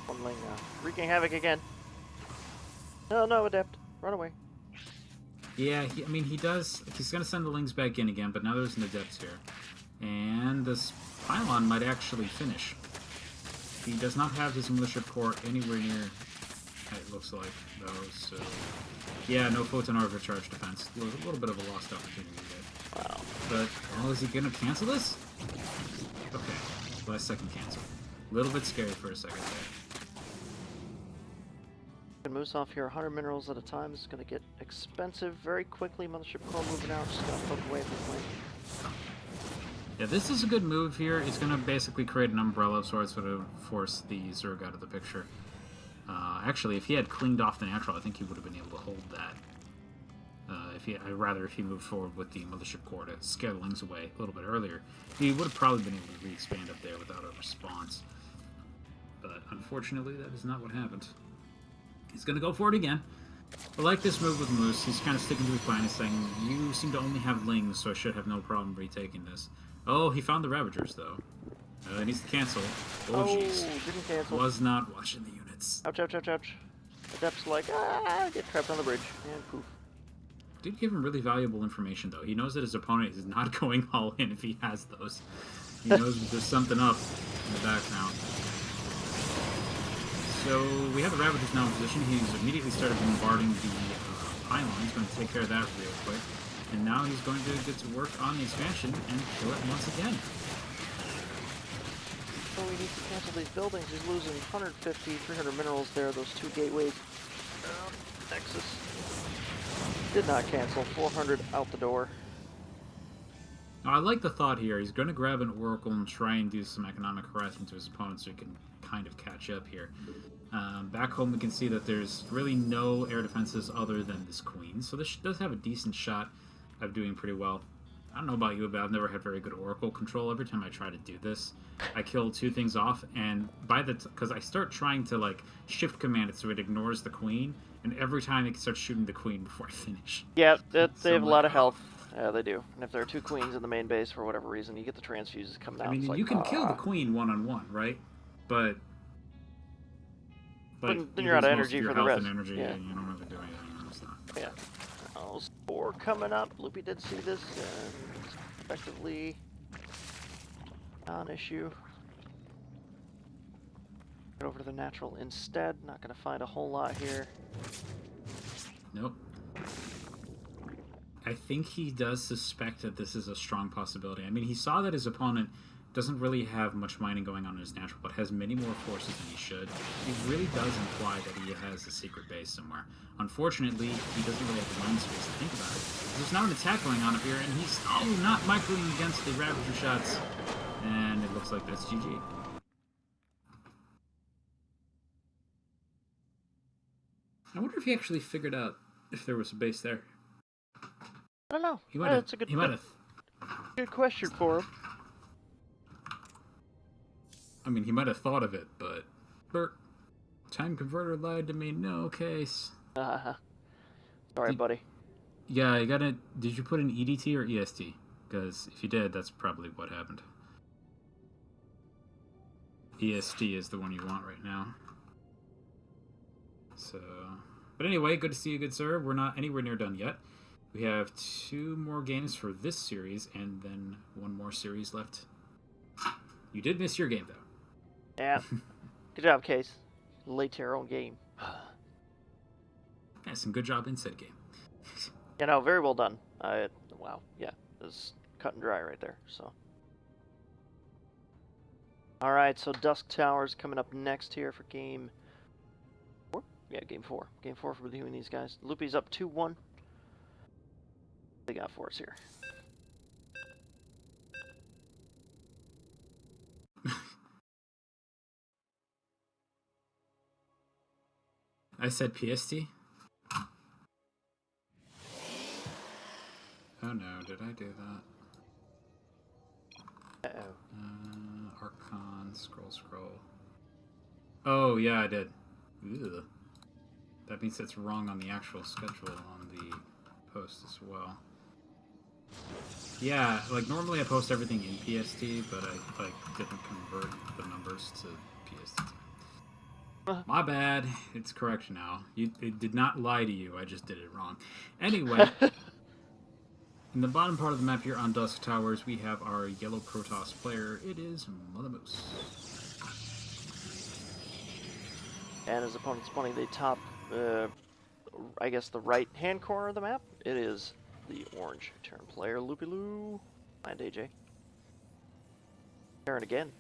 the one ling wreaking havoc again. No, no, Adept. Run away. Yeah, I mean, he does... He's going to send the Lings back in again, but now there's an Adept here. And this pylon might actually finish. He does not have his militia corps anywhere near, it looks like, though, so... Yeah, no photon overcharge defense. A little bit of a lost opportunity there. Wow. But, oh, is he going to cancel this? Okay, last second cancel. A little bit scary for a second there. Moose off here 100 minerals at a time. This is going to get expensive very quickly. Mothership core moving out. Just going to poke away at this lane. Yeah, this is a good move here. It's going to basically create an umbrella of sorts that would force the Zerg out of the picture. Actually, if he had cleaned off the natural, I think he would have been able to hold that. If he moved forward with the Mothership Core to scare the Lings away a little bit earlier, he would have probably been able to re-expand up there without a response. But unfortunately, that is not what happened. He's going to go for it again. I like this move with Moose. He's kind of sticking to his plan. He's saying, you seem to only have Lings, so I should have no problem retaking this. Oh, he found the Ravagers, though. He needs to cancel. Oh, jeez. Didn't cancel. Was not watching the units. Ouch, ouch, ouch, ouch. Adept's like, get trapped on the bridge. And poof. Did give him really valuable information, though. He knows that his opponent is not going all in if he has those. He knows that there's something up in the back now. So we have the Ravagers now in position. He's immediately started bombarding the pylon. He's going to take care of that real quick. And now he's going to get to work on the expansion and kill it once again. So he needs to cancel these buildings. He's losing 150, 300 minerals there. Those two gateways. Nexus. Did not cancel. 400 out the door. Now, I like the thought here. He's going to grab an Oracle and try and do some economic harassment to his opponent so he can kind of catch up here. Back home, we can see that there's really no air defenses other than this Queen. So this does have a decent shot of doing pretty well. I don't know about you, but I've never had very good Oracle control. Every time I try to do this, I kill two things off, and because I start trying to like shift command it so it ignores the Queen, and every time it starts shooting the Queen before I finish. Yeah, they have a lot of health. Yeah, they do. And if there are two Queens in the main base for whatever reason, you get the transfuses coming out. I mean, like, you can kill the Queen one-on-one, right? But then you're out of energy for the rest. Energy, yeah. And you don't have to do anything else. Yeah. Oh, Spore coming up. Loopy did see this, and it's effectively non-issue. Get over to the natural instead. Not going to find a whole lot here. Nope. I think he does suspect that this is a strong possibility. I mean, he saw that his opponent doesn't really have much mining going on in his natural, but has many more forces than he should. It really does imply that he has a secret base somewhere. Unfortunately, he doesn't really have the mind space to think about it. There's now an attack going on up here, and he's not microing against the Ravager shots. And it looks like that's GG. I wonder if he actually figured out if there was a base there. I don't know. He might have. That's a good, He might have. good question for him. I mean, he might have thought of it, but Bert, time converter lied to me. No case. Sorry, buddy. Yeah, I got it. Did you put an EDT or EST? Because if you did, that's probably what happened. EST is the one you want right now. So, but anyway, good to see you, good sir. We're not anywhere near done yet. We have 2 more games for this series, and then 1 more series left. You did miss your game, though. Yeah. Good job, Case. Late to your own game. Yeah, some good job inside game. You know, very well done. Wow. Yeah, it was cut and dry right there. So. All right, so Dusk Towers coming up next here for game 4. Yeah, game 4. Game 4 for between these guys. Loopy's up 2-1. They got for us here. I said PST? Oh no, did I do that? Uh-oh. Archon, scroll. Oh, yeah, I did. Ugh. That means it's wrong on the actual schedule on the post as well. Yeah, like normally I post everything in PST, but I like didn't convert the numbers to PST. My bad. It's correct now. It did not lie to you. I just did it wrong. Anyway, in the bottom part of the map here on Dusk Towers, we have our yellow Protoss player. It is MotherMoose. And his opponent's spawning the top, I guess the right-hand corner of the map. It is the orange Terran player, Loopyloo. And AJ. Terran again.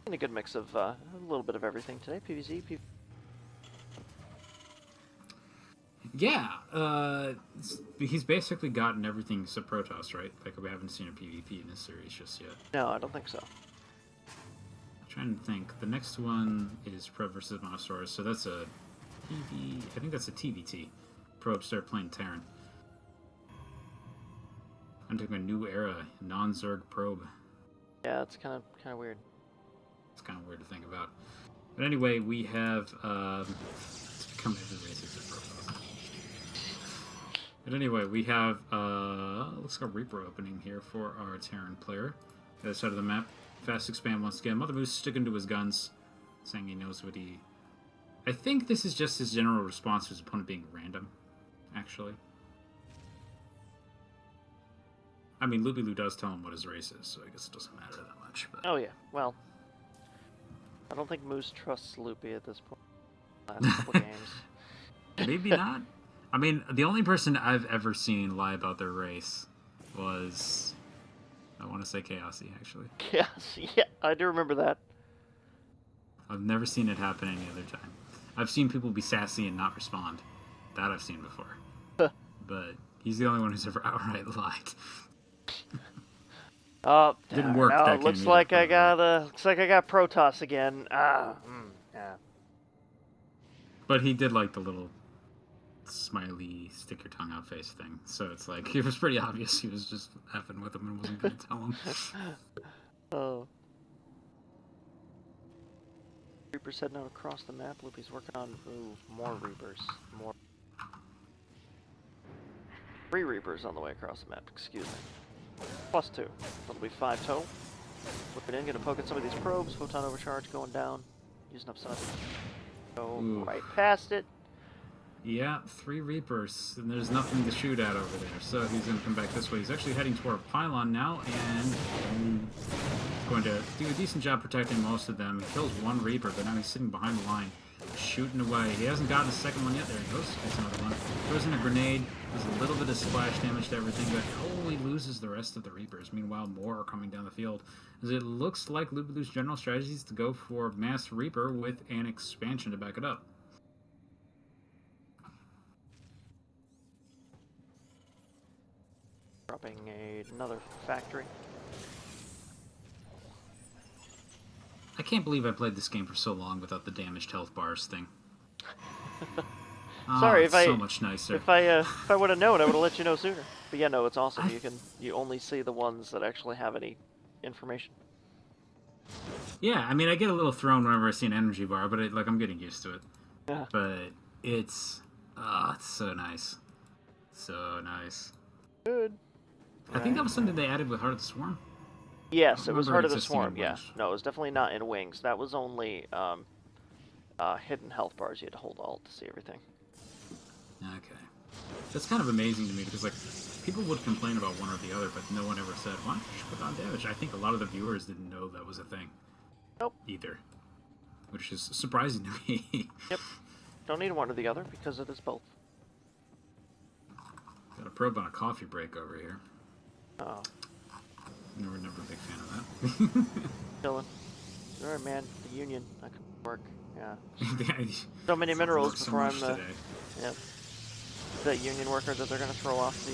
And a good mix of a little bit of everything today. PvZ, PvP. Yeah, he's basically gotten everything except Protoss, right? Like, we haven't seen a PvP in this series just yet. No, I don't think so. I'm trying to think. The next one is Probe versus Monosaurus, so that's a PV... I think that's a TVT. Probe start playing Terran. I'm taking a new era, non-Zerg Probe. Yeah, it's kind of weird. It's kind of weird to think about. But anyway, we have... it's become every race except Protoss. But anyway, we have, looks like a Reaper opening here for our Terran player. The other side of the map. Fast expand once again. MotherMoose sticking to his guns, saying he knows what he... I think this is just his general response to his opponent being random, actually. I mean, Loopyloo does tell him what his race is, so I guess it doesn't matter that much. But... Oh yeah, well, I don't think Moose trusts Loopy at this point. Last couple games. Maybe not. I mean, the only person I've ever seen lie about their race was, I want to say Chaosy, actually. Yes, yeah, I do remember that. I've never seen it happen any other time. I've seen people be sassy and not respond. That I've seen before. But he's the only one who's ever outright lied. Oh, didn't work. No, that looks game like either, looks like I got Protoss again. Yeah. But he did like the little smiley stick your tongue out face thing, so it's like it was pretty obvious he was just effing with him and wasn't gonna tell him. Oh. Reapers heading out across the map. Loopy's working on more Reapers. More 3 Reapers on the way across the map, excuse me. +2. That'll be 5 total. Flipping in, gonna poke at some of these probes. Photon overcharge going down. Using up some of it. Go right past it. Yeah, 3 Reapers, and there's nothing to shoot at over there, so he's going to come back this way. He's actually heading toward a pylon now, and going to do a decent job protecting most of them. He kills 1 Reaper, but now he's sitting behind the line, shooting away. He hasn't gotten a second one yet. There he goes. Gets another one. Throws in a grenade. Does a little bit of splash damage to everything, but he loses the rest of the Reapers. Meanwhile, more are coming down the field. As it looks like Loopyloo's general strategy is to go for Mass Reaper with an expansion to back it up. Dropping another factory. I can't believe I played this game for so long without the damaged health bars thing. Sorry, it's so much nicer. If I would have known, I would have let you know sooner. But yeah, no, it's awesome. You only see the ones that actually have any information. Yeah, I mean, I get a little thrown whenever I see an energy bar, but I'm getting used to it. Yeah. But it's so nice, so nice. Good. I think that was something they added with Heart of the Swarm. Yes, it was Heart of the Swarm. Yeah, no, it was definitely not in Wings. That was only hidden health bars. You had to hold Alt to see everything. Okay, that's kind of amazing to me because like people would complain about one or the other, but no one ever said why don't you put on damage. I think a lot of the viewers didn't know that was a thing. Nope. Either, which is surprising to me. Yep. Don't need one or the other because it is both. Got a probe on a coffee break over here. Oh. Never a big fan of that. Chilling. Alright, man. The Union. I could work. Yeah. So many minerals before I'm yep. That Union worker that they're gonna throw off the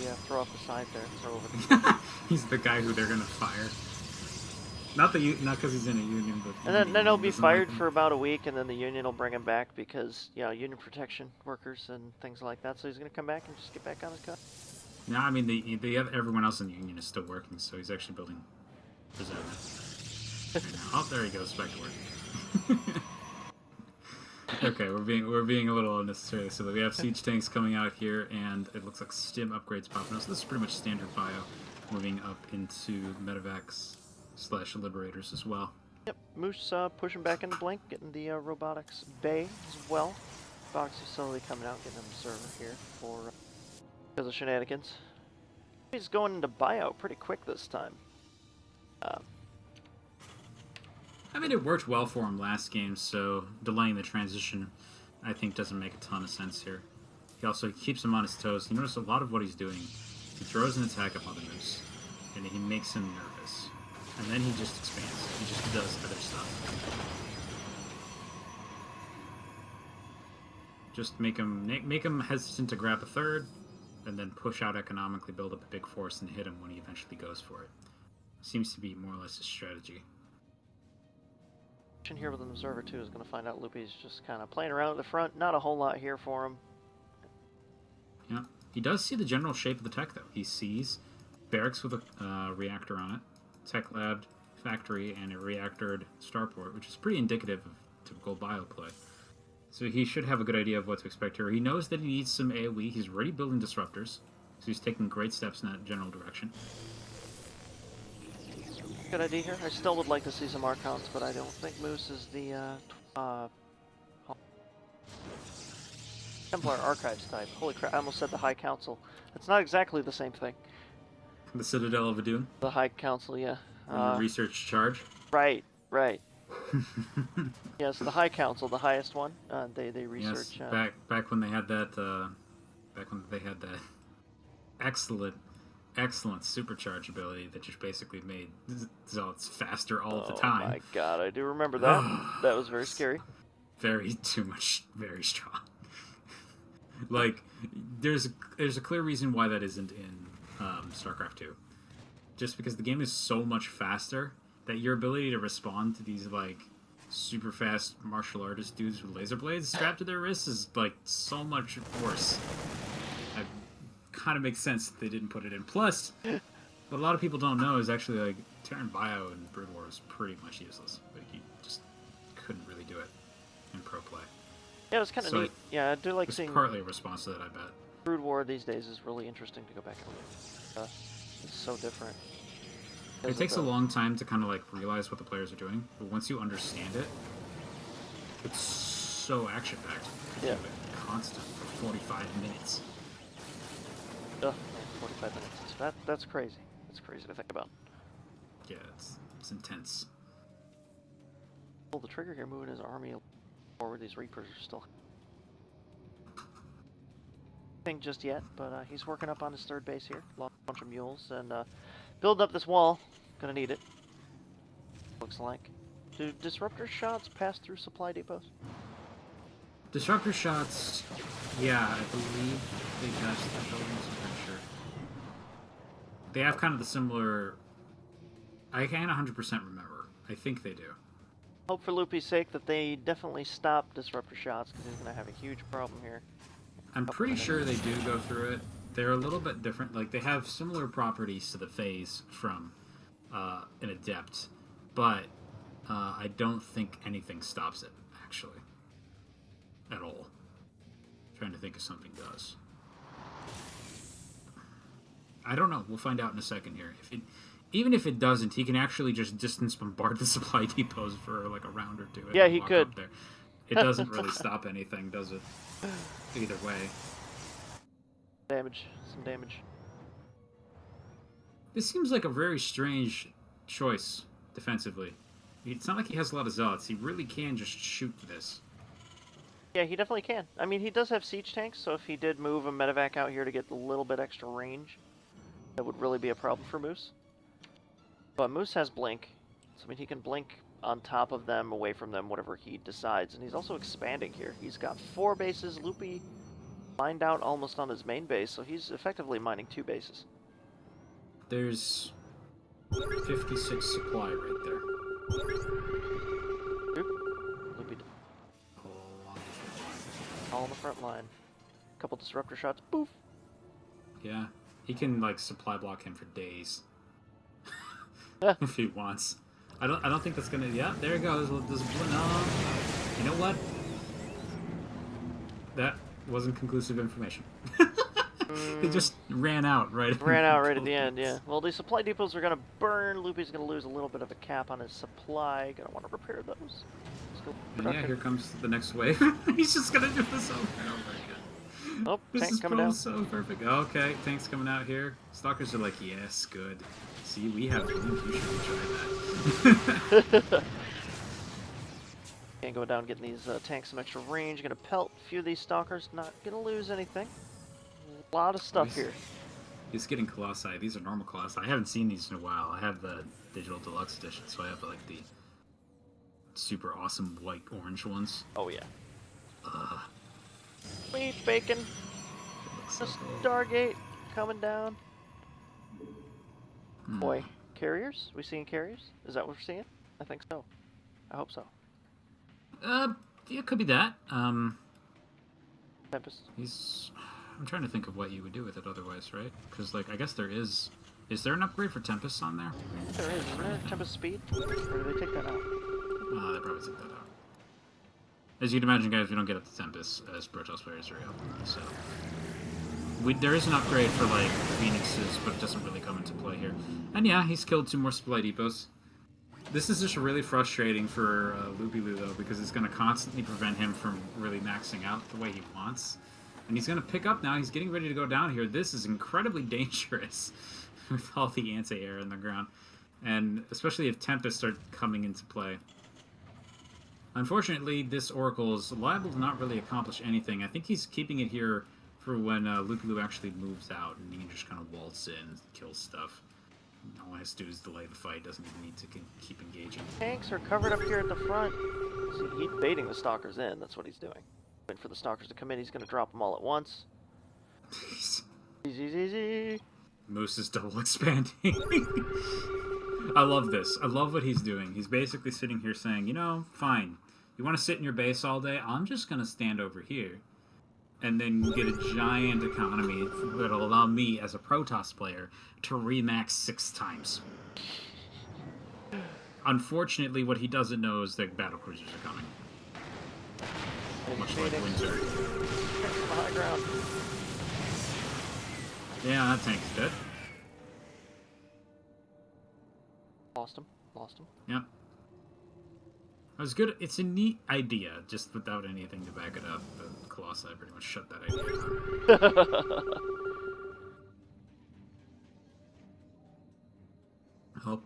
side there. Throw over. He's the guy who they're gonna fire. Not because he's in a union, but. And then he'll be fired for about a week, and then the union will bring him back because union protection workers and things like that. So he's gonna come back and just get back on his cut. No, I mean everyone else in the union is still working, so he's actually building resentment. Oh, there he goes, back to work. Okay, we're being a little unnecessarily silly. We have siege tanks coming out here, and it looks like stim upgrades popping up. So this is pretty much standard bio, moving up into medevacs / liberators as well. Yep, Moose pushing back into Blink, getting the robotics bay as well. Robotics facility coming out, getting an observer here for because of shenanigans. He's going into buyout pretty quick this time. I mean, it worked well for him last game, so delaying the transition, I think, doesn't make a ton of sense here. He also keeps him on his toes. You notice a lot of what he's doing. He throws an attack at MotherMoose, and he makes him nervous. And then he just expands. He just does other stuff. Just make him hesitant to grab a third, and then push out economically, build up a big force, and hit him when he eventually goes for it. Seems to be more or less his strategy. Here with an observer too is going to find out Loopy's just kind of playing around at the front. Not a whole lot here for him. Yeah, he does see the general shape of the tech though. He sees barracks with a reactor on it, tech lab, factory, and a reactored starport, which is pretty indicative of typical bio play. So he should have a good idea of what to expect here. He knows that he needs some AoE. He's already building disruptors, so he's taking great steps in that general direction. Good idea here. I still would like to see some Archons, but I don't think Moose is the Templar Archives type. Holy crap, I almost said the High Council. It's not exactly the same thing. The Citadel of Adun? The High Council, yeah. Research charge? Right. Yes, the High Council, the highest one. They research. Yes, back when they had that excellent supercharge ability that just basically made zealots faster all of the time. Oh my god, I do remember that. That was very scary. Very strong. Like, there's a clear reason why that isn't in StarCraft 2. Just because the game is so much faster that your ability to respond to these like super fast martial artist dudes with laser blades strapped to their wrists is like so much worse. It kind of makes sense that they didn't put it in. Plus, what a lot of people don't know is actually like Terran Bio and Brood War is pretty much useless. Like you just couldn't really do it in pro play. Yeah, it was kind of neat. Yeah, I do like seeing. Partly a response to that, I bet. Brood War these days is really interesting to go back and look. It's so different. It takes a long time to kind of like realize what the players are doing, but once you understand it, it's so action-packed. Yeah. Constant for 45 minutes. 45 minutes. That's crazy. That's crazy to think about. Yeah, it's intense. Pull the trigger here, moving his army forward. These Reapers are still. Thing just yet, but he's working up on his third base here. Lost a bunch of mules and building up this wall. Gonna need it. Looks like. Do disruptor shots pass through supply depots? Disruptor shots, yeah, I believe they pass through buildings, I'm pretty sure. They have kind of the similar. I can't 100% remember. I think they do. Hope for Loopy's sake that they definitely stop disruptor shots because he's gonna have a huge problem here. I'm pretty sure they do go through it. They're a little bit different. Like, they have similar properties to the phase from an Adept, but I don't think anything stops it, actually. At all. Trying to think if something does. I don't know. We'll find out in a second here. Even if it doesn't, he can actually just distance bombard the supply depots for like a round or two. Yeah, he could. There. It doesn't really stop anything, does it? Either way. Some damage. This seems like a very strange choice defensively. It's not like he has a lot of zealots. He really can just shoot this. Yeah, he definitely can. I mean, he does have siege tanks, so if he did move a medevac out here to get a little bit extra range, that would really be a problem for Moose. But Moose has blink, so I mean he can blink on top of them, away from them, whatever he decides. And he's also expanding here. He's got 4 bases. Loopy mined out almost on his main base, so he's effectively mining 2 bases. There's 56 supply right there. Loopy all on the front line. Couple disruptor shots. Boof. Yeah, he can like supply block him for days if he wants. I don't think that's gonna. Yeah, there it goes. No, you know what? that wasn't conclusive information. It just ran out right. Ran out right at the end, yeah. Well, these supply depots are going to burn. Loopy's going to lose a little bit of a cap on his supply. Going to want to repair those. And yeah, here comes the next wave. He's just going to do this over and over again. Oh, this tank is coming down. So perfect. Okay, tank's coming out here. Stalkers are like, yes, good. See, we have blink. You should try that. Can't go down getting these tanks some extra range. Going to pelt a few of these stalkers. Not going to lose anything. A lot of stuff here. He's getting Colossi. These are normal Colossi. I haven't seen these in a while. I have the digital deluxe edition, so I have like the super awesome white orange ones. Oh yeah. Sweet bacon. So Stargate coming down. Boy, carriers? We seeing carriers? Is that what we're seeing? I think so. I hope so. Yeah, it could be that. Tempest. I'm trying to think of what you would do with it otherwise, right? Because, like, I guess there is... Is there an upgrade for Tempest on there? There is. Isn't there Tempest Speed? Or do they take that out? They probably took that out. As you'd imagine, guys, we don't get up to Tempest as Protoss players very often, so... there is an upgrade for, like, Phoenixes, but it doesn't really come into play here. And yeah, he's killed 2 more supply depots. This is just really frustrating for Loopyloo, though, because it's going to constantly prevent him from really maxing out the way he wants. And he's going to pick up now. He's getting ready to go down here. This is incredibly dangerous with all the anti-air in the ground. And especially if Tempests start coming into play. Unfortunately, this Oracle is liable to not really accomplish anything. I think he's keeping it here for when Loopyloo actually moves out, and he can just kind of waltz in, kill stuff. All he has to do is delay the fight. Doesn't even need to keep engaging. Tanks are covered up here at the front. See, he's baiting the stalkers in. That's what he's doing. Waiting for the stalkers to come in. He's going to drop them all at once. Easy. Moose is double expanding. I love this. I love what he's doing. He's basically sitting here saying, you know, fine. You want to sit in your base all day? I'm just going to stand over here. And then get a giant economy that'll allow me, as a Protoss player, to remax 6 times. Unfortunately, what he doesn't know is that battlecruisers are coming. Much like Winter. High ground. Yeah, that tank is dead. Lost him. Yep. It was good. It's a neat idea, just without anything to back it up. The Colossi pretty much shut that idea down.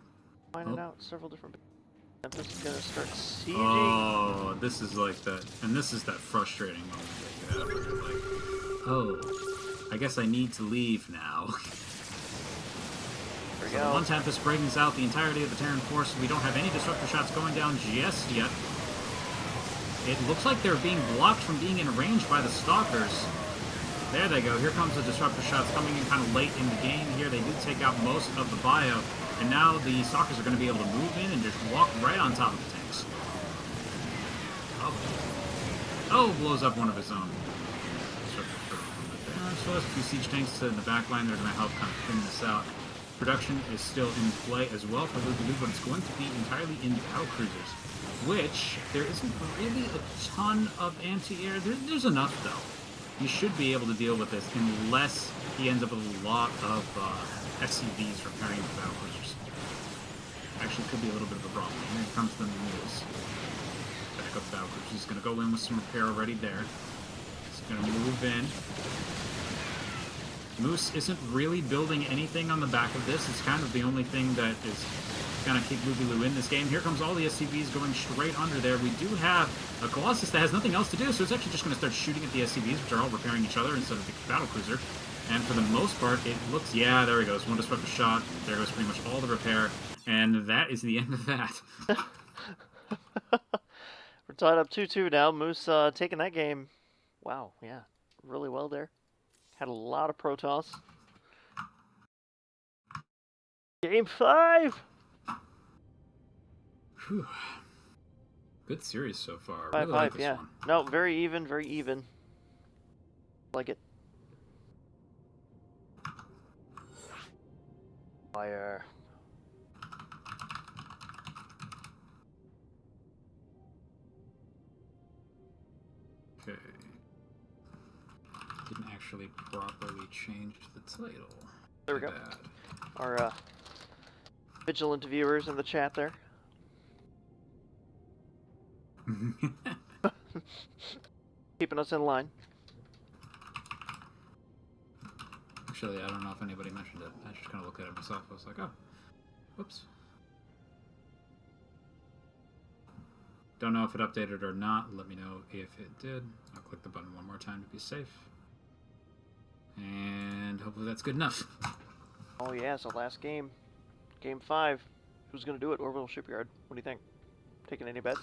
Finding out several different... Tempest is gonna start sieging. Oh, this is like that, and this is that frustrating moment that you have where you're like, oh, I guess I need to leave now. There we So go. one Tempest brings out the entirety of the Terran force. We don't have any disruptor shots going down just yet. It looks like they're being blocked from being in range by the Stalkers. There they go. Here comes the disruptor shots coming in kind of late in the game here. They do take out most of the bio. And now the Stalkers are going to be able to move in and just walk right on top of the tanks. Oh, blows up one of his own. So there's a few siege tanks in the back line that are going to help kind of thin this out. Production is still in play as well for Loopyloo, but it's going to be entirely in battlecruisers, which there isn't really a ton of anti-air. There's enough, though. You should be able to deal with this unless he ends up with a lot of SCVs repairing the battlecruisers. Actually, could be a little bit of a problem. Here comes the news. Back up battlecruisers. He's going to go in with some repair already there. He's going to move in. Moose isn't really building anything on the back of this. It's kind of the only thing that is going to keep Loopyloo in this game. Here comes all the SCVs going straight under there. We do have a Colossus that has nothing else to do, so it's actually just going to start shooting at the SCVs, which are all repairing each other instead of the battlecruiser. And for the most part, it looks... Yeah, there he goes. One disruptor shot. There goes pretty much all the repair. And that is the end of that. We're tied up 2-2 now. Moose taking that game. Wow, yeah. Really well there. Had a lot of Protoss. Game 5! Whew. Good series so far. 5-5, Really like this yeah. one. No, very even, very even. Like it. Fire. Okay. actually properly change the title. There we go. Our vigilant viewers in the chat there. Keeping us in line. Actually, I don't know if anybody mentioned it. I just kind of looked at it myself. I was like, oh, whoops. Don't know if it updated or not. Let me know if it did. I'll click the button one more time to be safe. And hopefully that's good enough. Oh yeah, so last game. Game 5. Who's going to do it? Orbital Shipyard. What do you think? Taking any bets?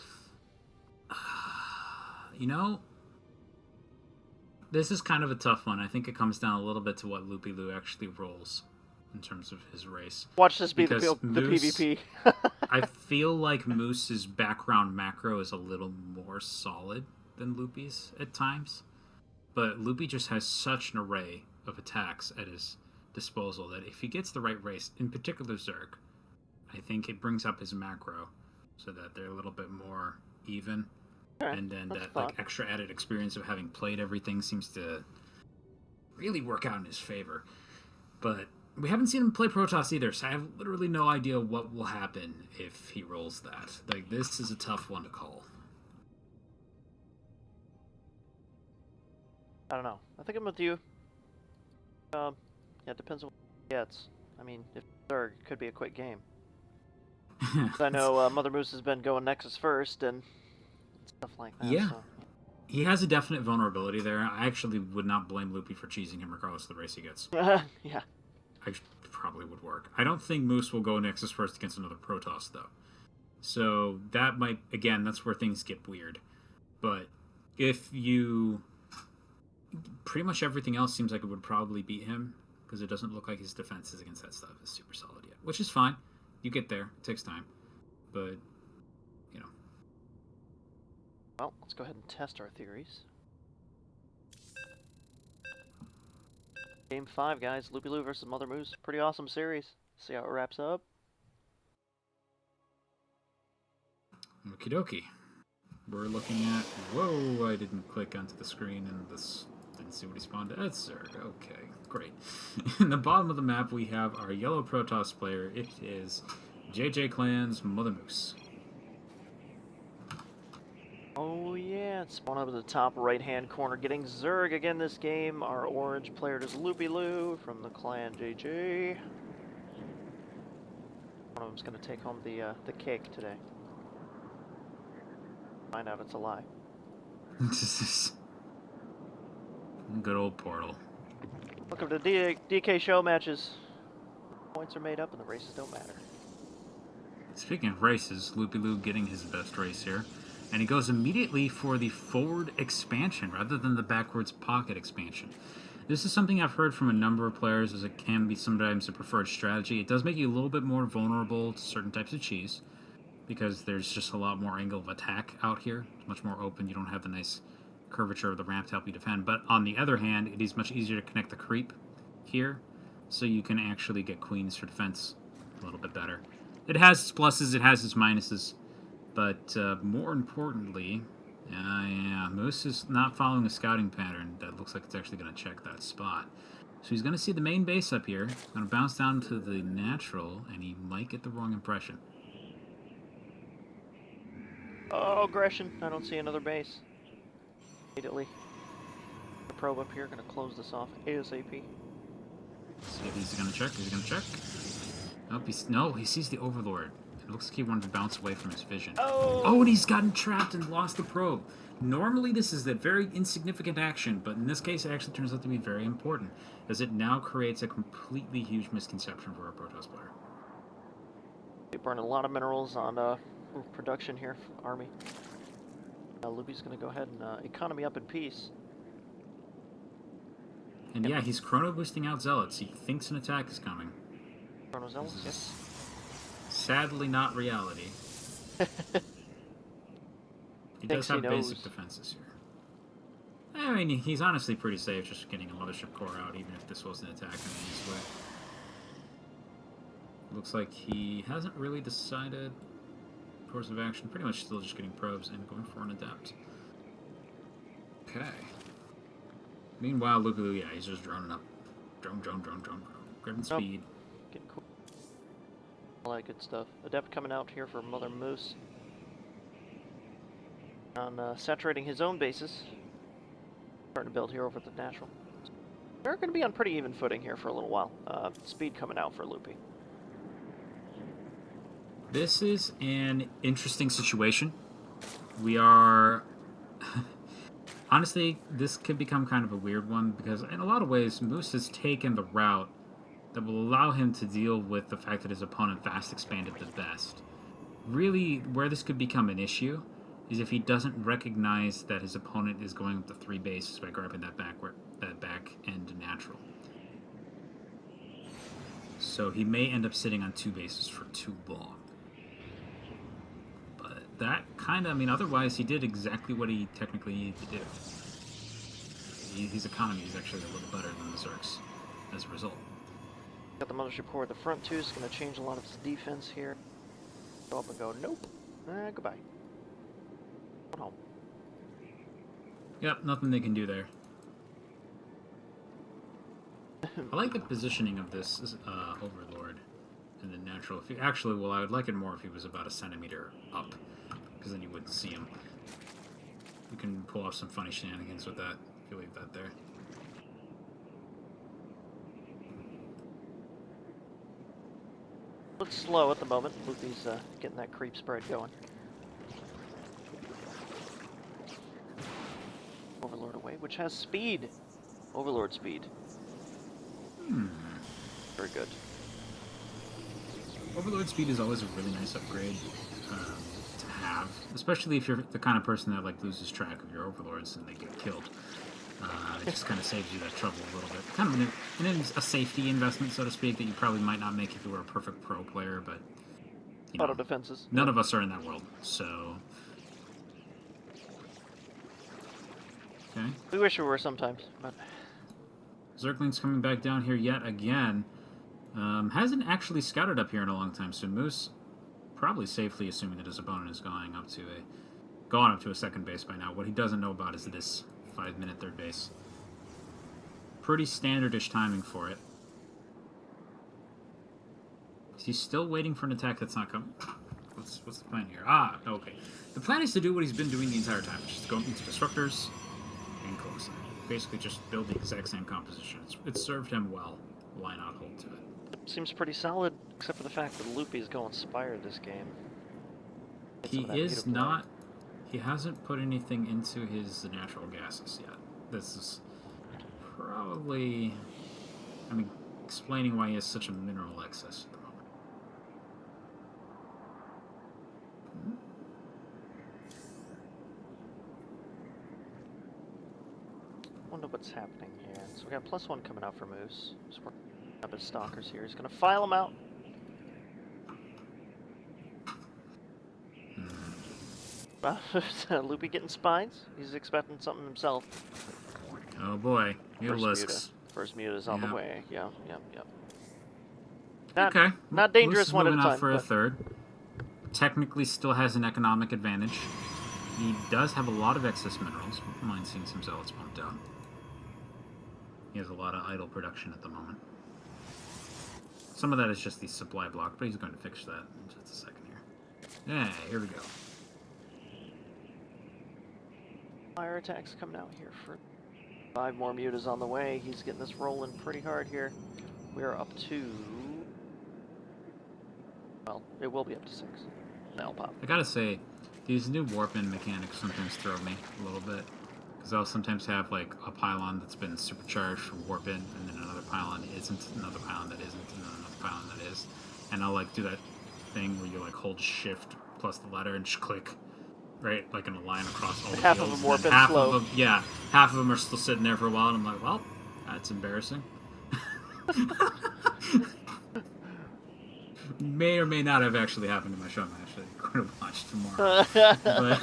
You know, this is kind of a tough one. I think it comes down a little bit to what Loopyloo actually rolls in terms of his race. Watch this be the Moose, PvP. I feel like Moose's background macro is a little more solid than Loopy's at times. But Loopy just has such an array of attacks at his disposal that if he gets the right race, in particular Zerg, I think it brings up his macro so that they're a little bit more even. Okay, and then that fun. like extra added experience of having played everything seems to really work out in his favor. But we haven't seen him play Protoss either, so I have literally no idea what will happen if he rolls that. Like, this is a tough one to call. I don't know. I think I'm with you. Yeah, it depends on what he gets. I mean, if Zerg, it could be a quick game. I know MotherMoose has been going Nexus first and stuff like that. Yeah. So. He has a definite vulnerability there. I actually would not blame Loopy for cheesing him regardless of the race he gets. Yeah. Probably would work. I don't think Moose will go Nexus first against another Protoss, though. So that might, again, that's where things get weird. But if you... Pretty much everything else seems like it would probably beat him, because it doesn't look like his defenses against that stuff is super solid yet. Which is fine. You get there. It takes time. But, you know. Well, let's go ahead and test our theories. Game 5, guys. Loopyloo versus MotherMoose. Pretty awesome series. See how it wraps up. Okie dokie. We're looking at... Whoa, I didn't click onto the screen and this... Didn't see what he spawned at. Zerg. Okay, great. In the bottom of the map, we have our yellow Protoss player. It is JJ Clan's MotherMoose. Oh yeah, it's spawned up in the top right-hand corner, getting Zerg again this game. Our orange player is Loopyloo from the clan JJ. One of them's going to take home the cake today. Find out it's a lie. Good old Portal. Welcome to DK show matches. Points are made up and the races don't matter. Speaking of races, Loopyloo getting his best race here. And he goes immediately for the forward expansion rather than the backwards pocket expansion. This is something I've heard from a number of players as it can be sometimes a preferred strategy. It does make you a little bit more vulnerable to certain types of cheese because there's just a lot more angle of attack out here. It's much more open. You don't have the nice curvature of the ramp to help you defend. But on the other hand, it is much easier to connect the creep here, so you can actually get queens for defense a little bit better. It has its pluses, it has its minuses, but more importantly, yeah, Moose is not following a scouting pattern that looks like it's actually going to check that spot. So he's going to see the main base up here, going to bounce down to the natural, and he might get the wrong impression. Oh, aggression. I don't see another base. Immediately. The probe up here, going to close this off ASAP. See if he's going to check. Is he going to check? Nope, no, he sees the Overlord. It looks like he wanted to bounce away from his vision. Oh, and he's gotten trapped and lost the probe. Normally, this is a very insignificant action, but in this case, it actually turns out to be very important, as it now creates a completely huge misconception for our Protoss player. They burn a lot of minerals on production here, Army. Loopy's going to go ahead and economy up in peace. And yeah, he's chrono boosting out Zealots. He thinks an attack is coming. Chrono Zealots, yes. Sadly, not reality. He does have basic defenses here. I mean, he's honestly pretty safe just getting a Mothership core out, even if this was an attack in this way. Looks like he hasn't really decided course of action. Pretty much still just getting probes and going for an adept. Okay. Meanwhile, Loopyloo, yeah, he's just droning up. Drone. Grabbing speed. Getting cool. All that good stuff. Adept coming out here for MotherMoose. On saturating his own bases. Starting to build here over the natural. They're going to be on pretty even footing here for a little while. Speed coming out for Loopy. This is an interesting situation. We are... Honestly, this could become kind of a weird one because in a lot of ways, Moose has taken the route that will allow him to deal with the fact that his opponent fast expanded the best. Really, where this could become an issue is if he doesn't recognize that his opponent is going up the 3 bases by grabbing that back end natural. So he may end up sitting on 2 bases for too long. But that kind of, I mean, otherwise he did exactly what he technically needed to do. His economy is actually a little better than the Zerg's as a result. Got the Mothership Core at the front too, it's going to change a lot of his defense here. Go up and go, nope. Goodbye. Going home. Yep, nothing they can do there. I like the positioning of this Overlord and the natural. If he, actually, well, I would like it more if he was about a centimeter up, because then you wouldn't see him. We can pull off some funny shenanigans with that if you leave that there. Looks slow at the moment. Loopy's getting that creep spread going. Overlord away, which has speed. Overlord speed. Very good. Overlord speed is always a really nice upgrade to have, especially if you're the kind of person that like loses track of your overlords and they get killed. It just kind of saves you that trouble a little bit. Kind of a safety investment, so to speak, that you probably might not make if you were a perfect pro player, but you know, Auto defenses. None of us are in that world, so. Okay. We wish we were sometimes, but. Zergling's coming back down here yet again. Hasn't actually scouted up here in a long time, so Moose probably safely assuming that his opponent is gone up to a second base by now. What he doesn't know about is this 5-minute third base. Pretty standardish timing for it. He's still waiting for an attack that's not coming. What's the plan here? Ah, okay. The plan is to do what he's been doing the entire time, which is go into Disruptors and close them. Basically just build the exact same composition. It's served him well. Why not hold to it? Seems pretty solid, except for the fact that Loopy's going Spire this game. He is not... He hasn't put anything into his natural gases yet. This is probably... I mean, explaining why he has such a mineral excess at the moment. Wonder what's happening here. So we got +1 coming out for Moose. Just working up his stalkers here. He's gonna file them out. Loopy getting spines. He's expecting something himself. Oh boy, Mutalisks. First Mute is on the way. Yeah. Okay. Not dangerous one at a moving time. Out for a third. Technically still has an economic advantage. He does have a lot of excess minerals. Wouldn't mind seeing some zealots pumped out. He has a lot of idle production at the moment. Some of that is just the supply block, but he's going to fix that in just a second here. Yeah, here we go. Fire attacks coming out here for 5 more mutas on the way. He's getting this rolling pretty hard here. We are up to... Well, it will be up to 6. That'll pop. I gotta say, these new warp-in mechanics sometimes throw me a little bit. Because I'll sometimes have like a pylon that's been supercharged for warp-in, and then another pylon that isn't, another pylon that isn't, and then another pylon that is. And I'll like do that thing where you like hold shift plus the letter and just click. Right, like in a line across all the half fields. Of them warp in half slow. Of them, yeah, half of them are still sitting there for a while, and I'm like, well, that's embarrassing. May or may not have actually happened in my show. I'm actually going to watch tomorrow. But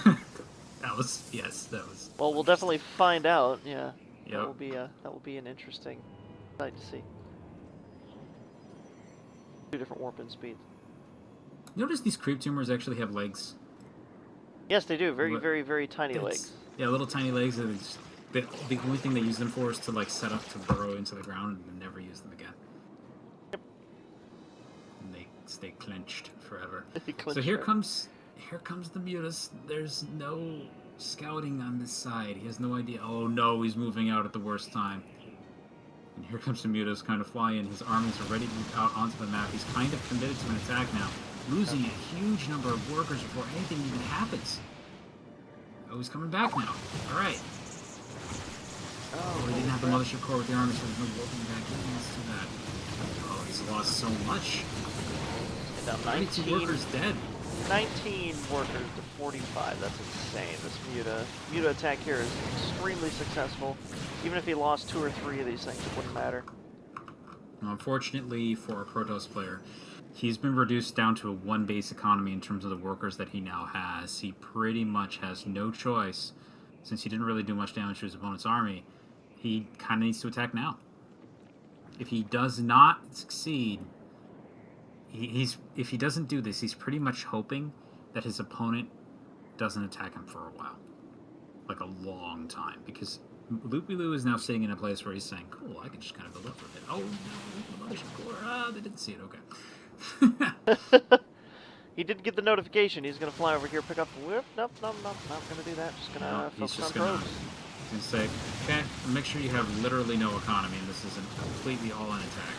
that was. Well, we'll definitely find out. Yeah, yep. that will be an interesting sight to see. 2 different warp-in speeds. Notice these creep tumors actually have legs. Yes, they do. Very tiny legs. Yeah, little tiny legs. the only thing they use them for is to like set up to burrow into the ground and then never use them again. Yep. And they stay clenched forever. Clenched So here comes the Mutas. There's no scouting on this side. He has no idea. Oh no, he's moving out at the worst time. And here comes the Mutas kind of fly in. His armies are ready to move out onto the map. He's kind of committed to an attack now, losing a huge number of workers before anything even happens. Oh, he's coming back now. All right. Oh, he didn't have the mothership core with the army, so there's no warping back in. Let's do that. Oh, he's lost so much. Now 92 workers dead. 19 workers to 45. That's insane. This Muta attack here is extremely successful. Even if he lost 2 or 3 of these things, it wouldn't matter. Unfortunately for a Protoss player, he's been reduced down to a 1 base economy in terms of the workers that he now has. He pretty much has no choice, since he didn't really do much damage to his opponent's army. He kind of needs to attack now. If he does not succeed, if he doesn't do this, he's pretty much hoping that his opponent doesn't attack him for a while. Like a long time. Because Loopyloo is now sitting in a place where he's saying, cool, I can just kind of build up for a bit. Oh no, the mothership core. They didn't see it, okay. He did get the notification. He's going to fly over here, pick up the whip. Nope, not going to do that. Just going to focus on probes. He's going to say, okay, make sure you have literally no economy, and this is a completely all-in attack.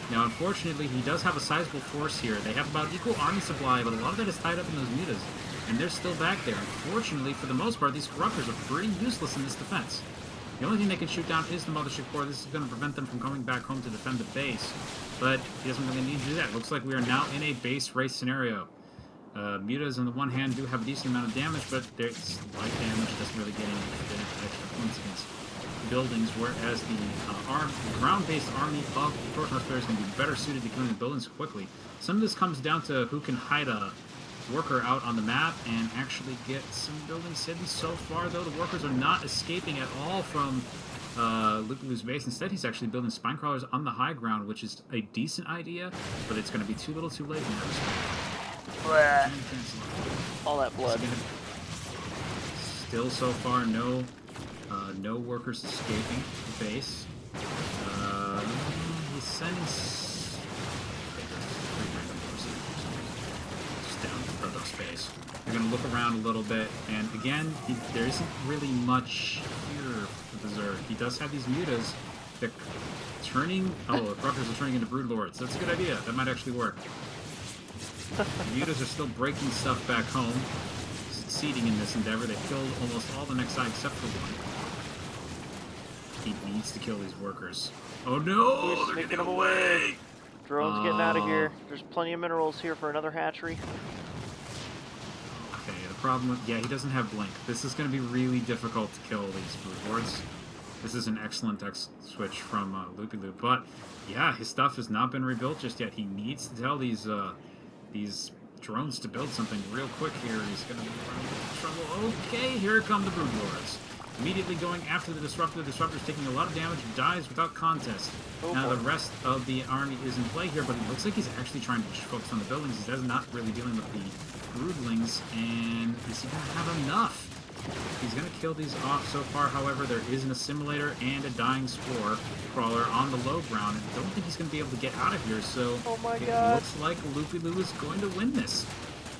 Now, unfortunately, he does have a sizable force here. They have about equal army supply, but a lot of that is tied up in those Mutas, and they're still back there. Unfortunately, for the most part, these Corruptors are pretty useless in this defense. The only thing they can shoot down is the mothership core. This is going to prevent them from coming back home to defend the base, but he doesn't really need to do that. Looks like we are now in a base race scenario. Mutas, on the one hand, do have a decent amount of damage, but there's light damage doesn't really get any extra points against buildings, whereas the ground-based army of the Protoss players can be better suited to killing the buildings quickly. Some of this comes down to who can hide a worker out on the map and actually get some buildings hidden. So far, though, the workers are not escaping at all from Loopyloo's base. Instead, he's actually building spine crawlers on the high ground, which is a decent idea, but it's going to be too little too late in that respect. All that blood. Still, so far, no workers escaping the base. He's sending just down to the Protoss base. They're going to look around a little bit, and again, there isn't really much here for the Zerg. He does have these Mutas that turning. Oh, the Corruptors are turning into Broodlords. That's a good idea. That might actually work. The Mutas are still breaking stuff back home, succeeding in this endeavor. They killed almost all the next side except for one. He needs to kill these workers. Oh no! He's sneaking them away. Drone's getting out of here. There's plenty of minerals here for another hatchery. Okay, the problem with... Yeah, he doesn't have Blink. This is going to be really difficult to kill these Broodlords. This is an excellent switch from Loopyloo. But, yeah, his stuff has not been rebuilt just yet. He needs to tell these drones to build something real quick here. He's going to be running into trouble. Okay, here come the Broodlords. Immediately going after the Disruptor. The Disruptor's taking a lot of damage and dies without contest. Now the rest of the army is in play here, but it looks like he's actually trying to focus on the buildings. He's not really dealing with the Broodlings, and is he going to have enough? He's going to kill these off so far. However, there is an assimilator and a dying spore crawler on the low ground, and I don't think he's going to be able to get out of here, so it looks like Loopyloo is going to win this.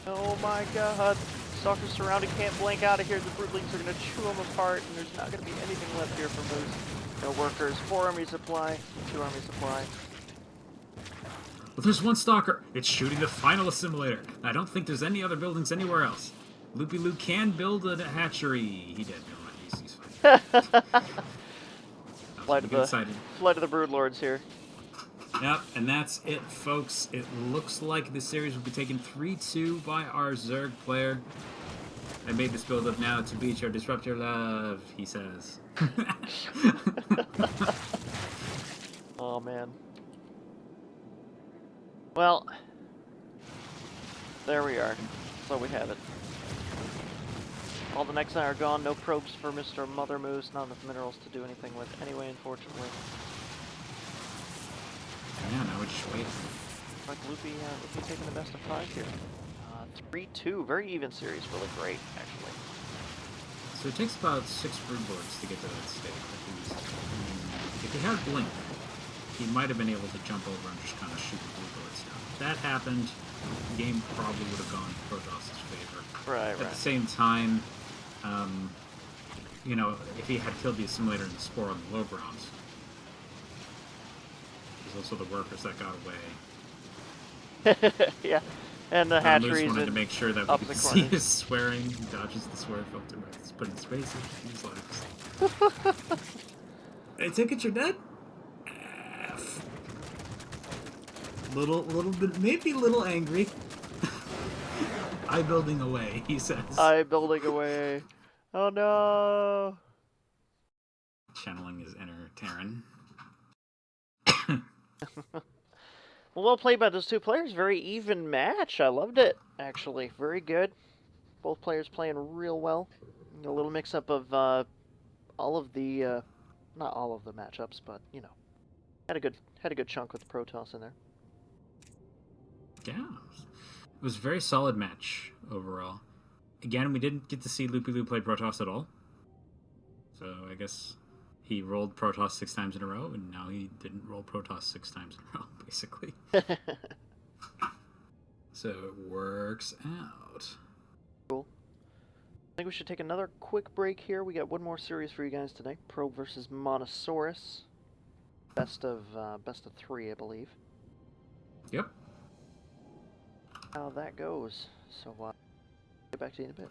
Oh my god. Stalker's surrounded, can't blank out of here. The Broodlings are going to chew them apart, and there's not going to be anything left here for Moose. No workers, 4 army supply, 2 army supply. Well, there's one Stalker. It's shooting the final assimilator. I don't think there's any other buildings anywhere else. Loopyloo can build a hatchery. He did. No, he's fine. Fly to the Broodlords here. Yep, and that's it, folks. It looks like this series will be taken 3-2 by our Zerg player. I made this build up now to beat your Disruptor love, he says. Oh, man. Well, there we are. So we have it. All the next are gone. No probes for Mr. MotherMoose. Not enough minerals to do anything with anyway, unfortunately. Yeah, now we're just waiting. Like Loopy taking the best of 5 here. 3-2, very even series, really great, actually. So it takes about 6 broodlords to get to that state, at least. If he had Blink, he might have been able to jump over and just kind of shoot the broodlords down. If that happened, the game probably would have gone in Protoss' favor. Right, At the same time, you know, if he had killed the Assimilator and the Spore on the low grounds, there's also the workers that got away. Yeah, and the hatcheries. Moose wanted to make sure that we could see his swearing. He dodges the swear filter by putting spaces in his lives. Hey, ticket, you're dead? F. Little bit, maybe a little angry. I building away, he says. I building away. Oh no! Channeling his inner Terran. Well played by those two players. Very even match. I loved it, actually. Very good. Both players playing real well. A little mix-up of all of the, not all of the matchups, but you know, had a good chunk with Protoss in there. Yeah, it was a very solid match overall. Again, we didn't get to see Loopyloo play Protoss at all, so I guess he rolled Protoss 6 times in a row, and now he didn't roll Protoss 6 times in a row, basically. So it works out. Cool. I think we should take another quick break here. We got one more series for you guys today. Probe versus Monosaurus. Best of 3, I believe. Yep. How that goes. So, get back to you in a bit.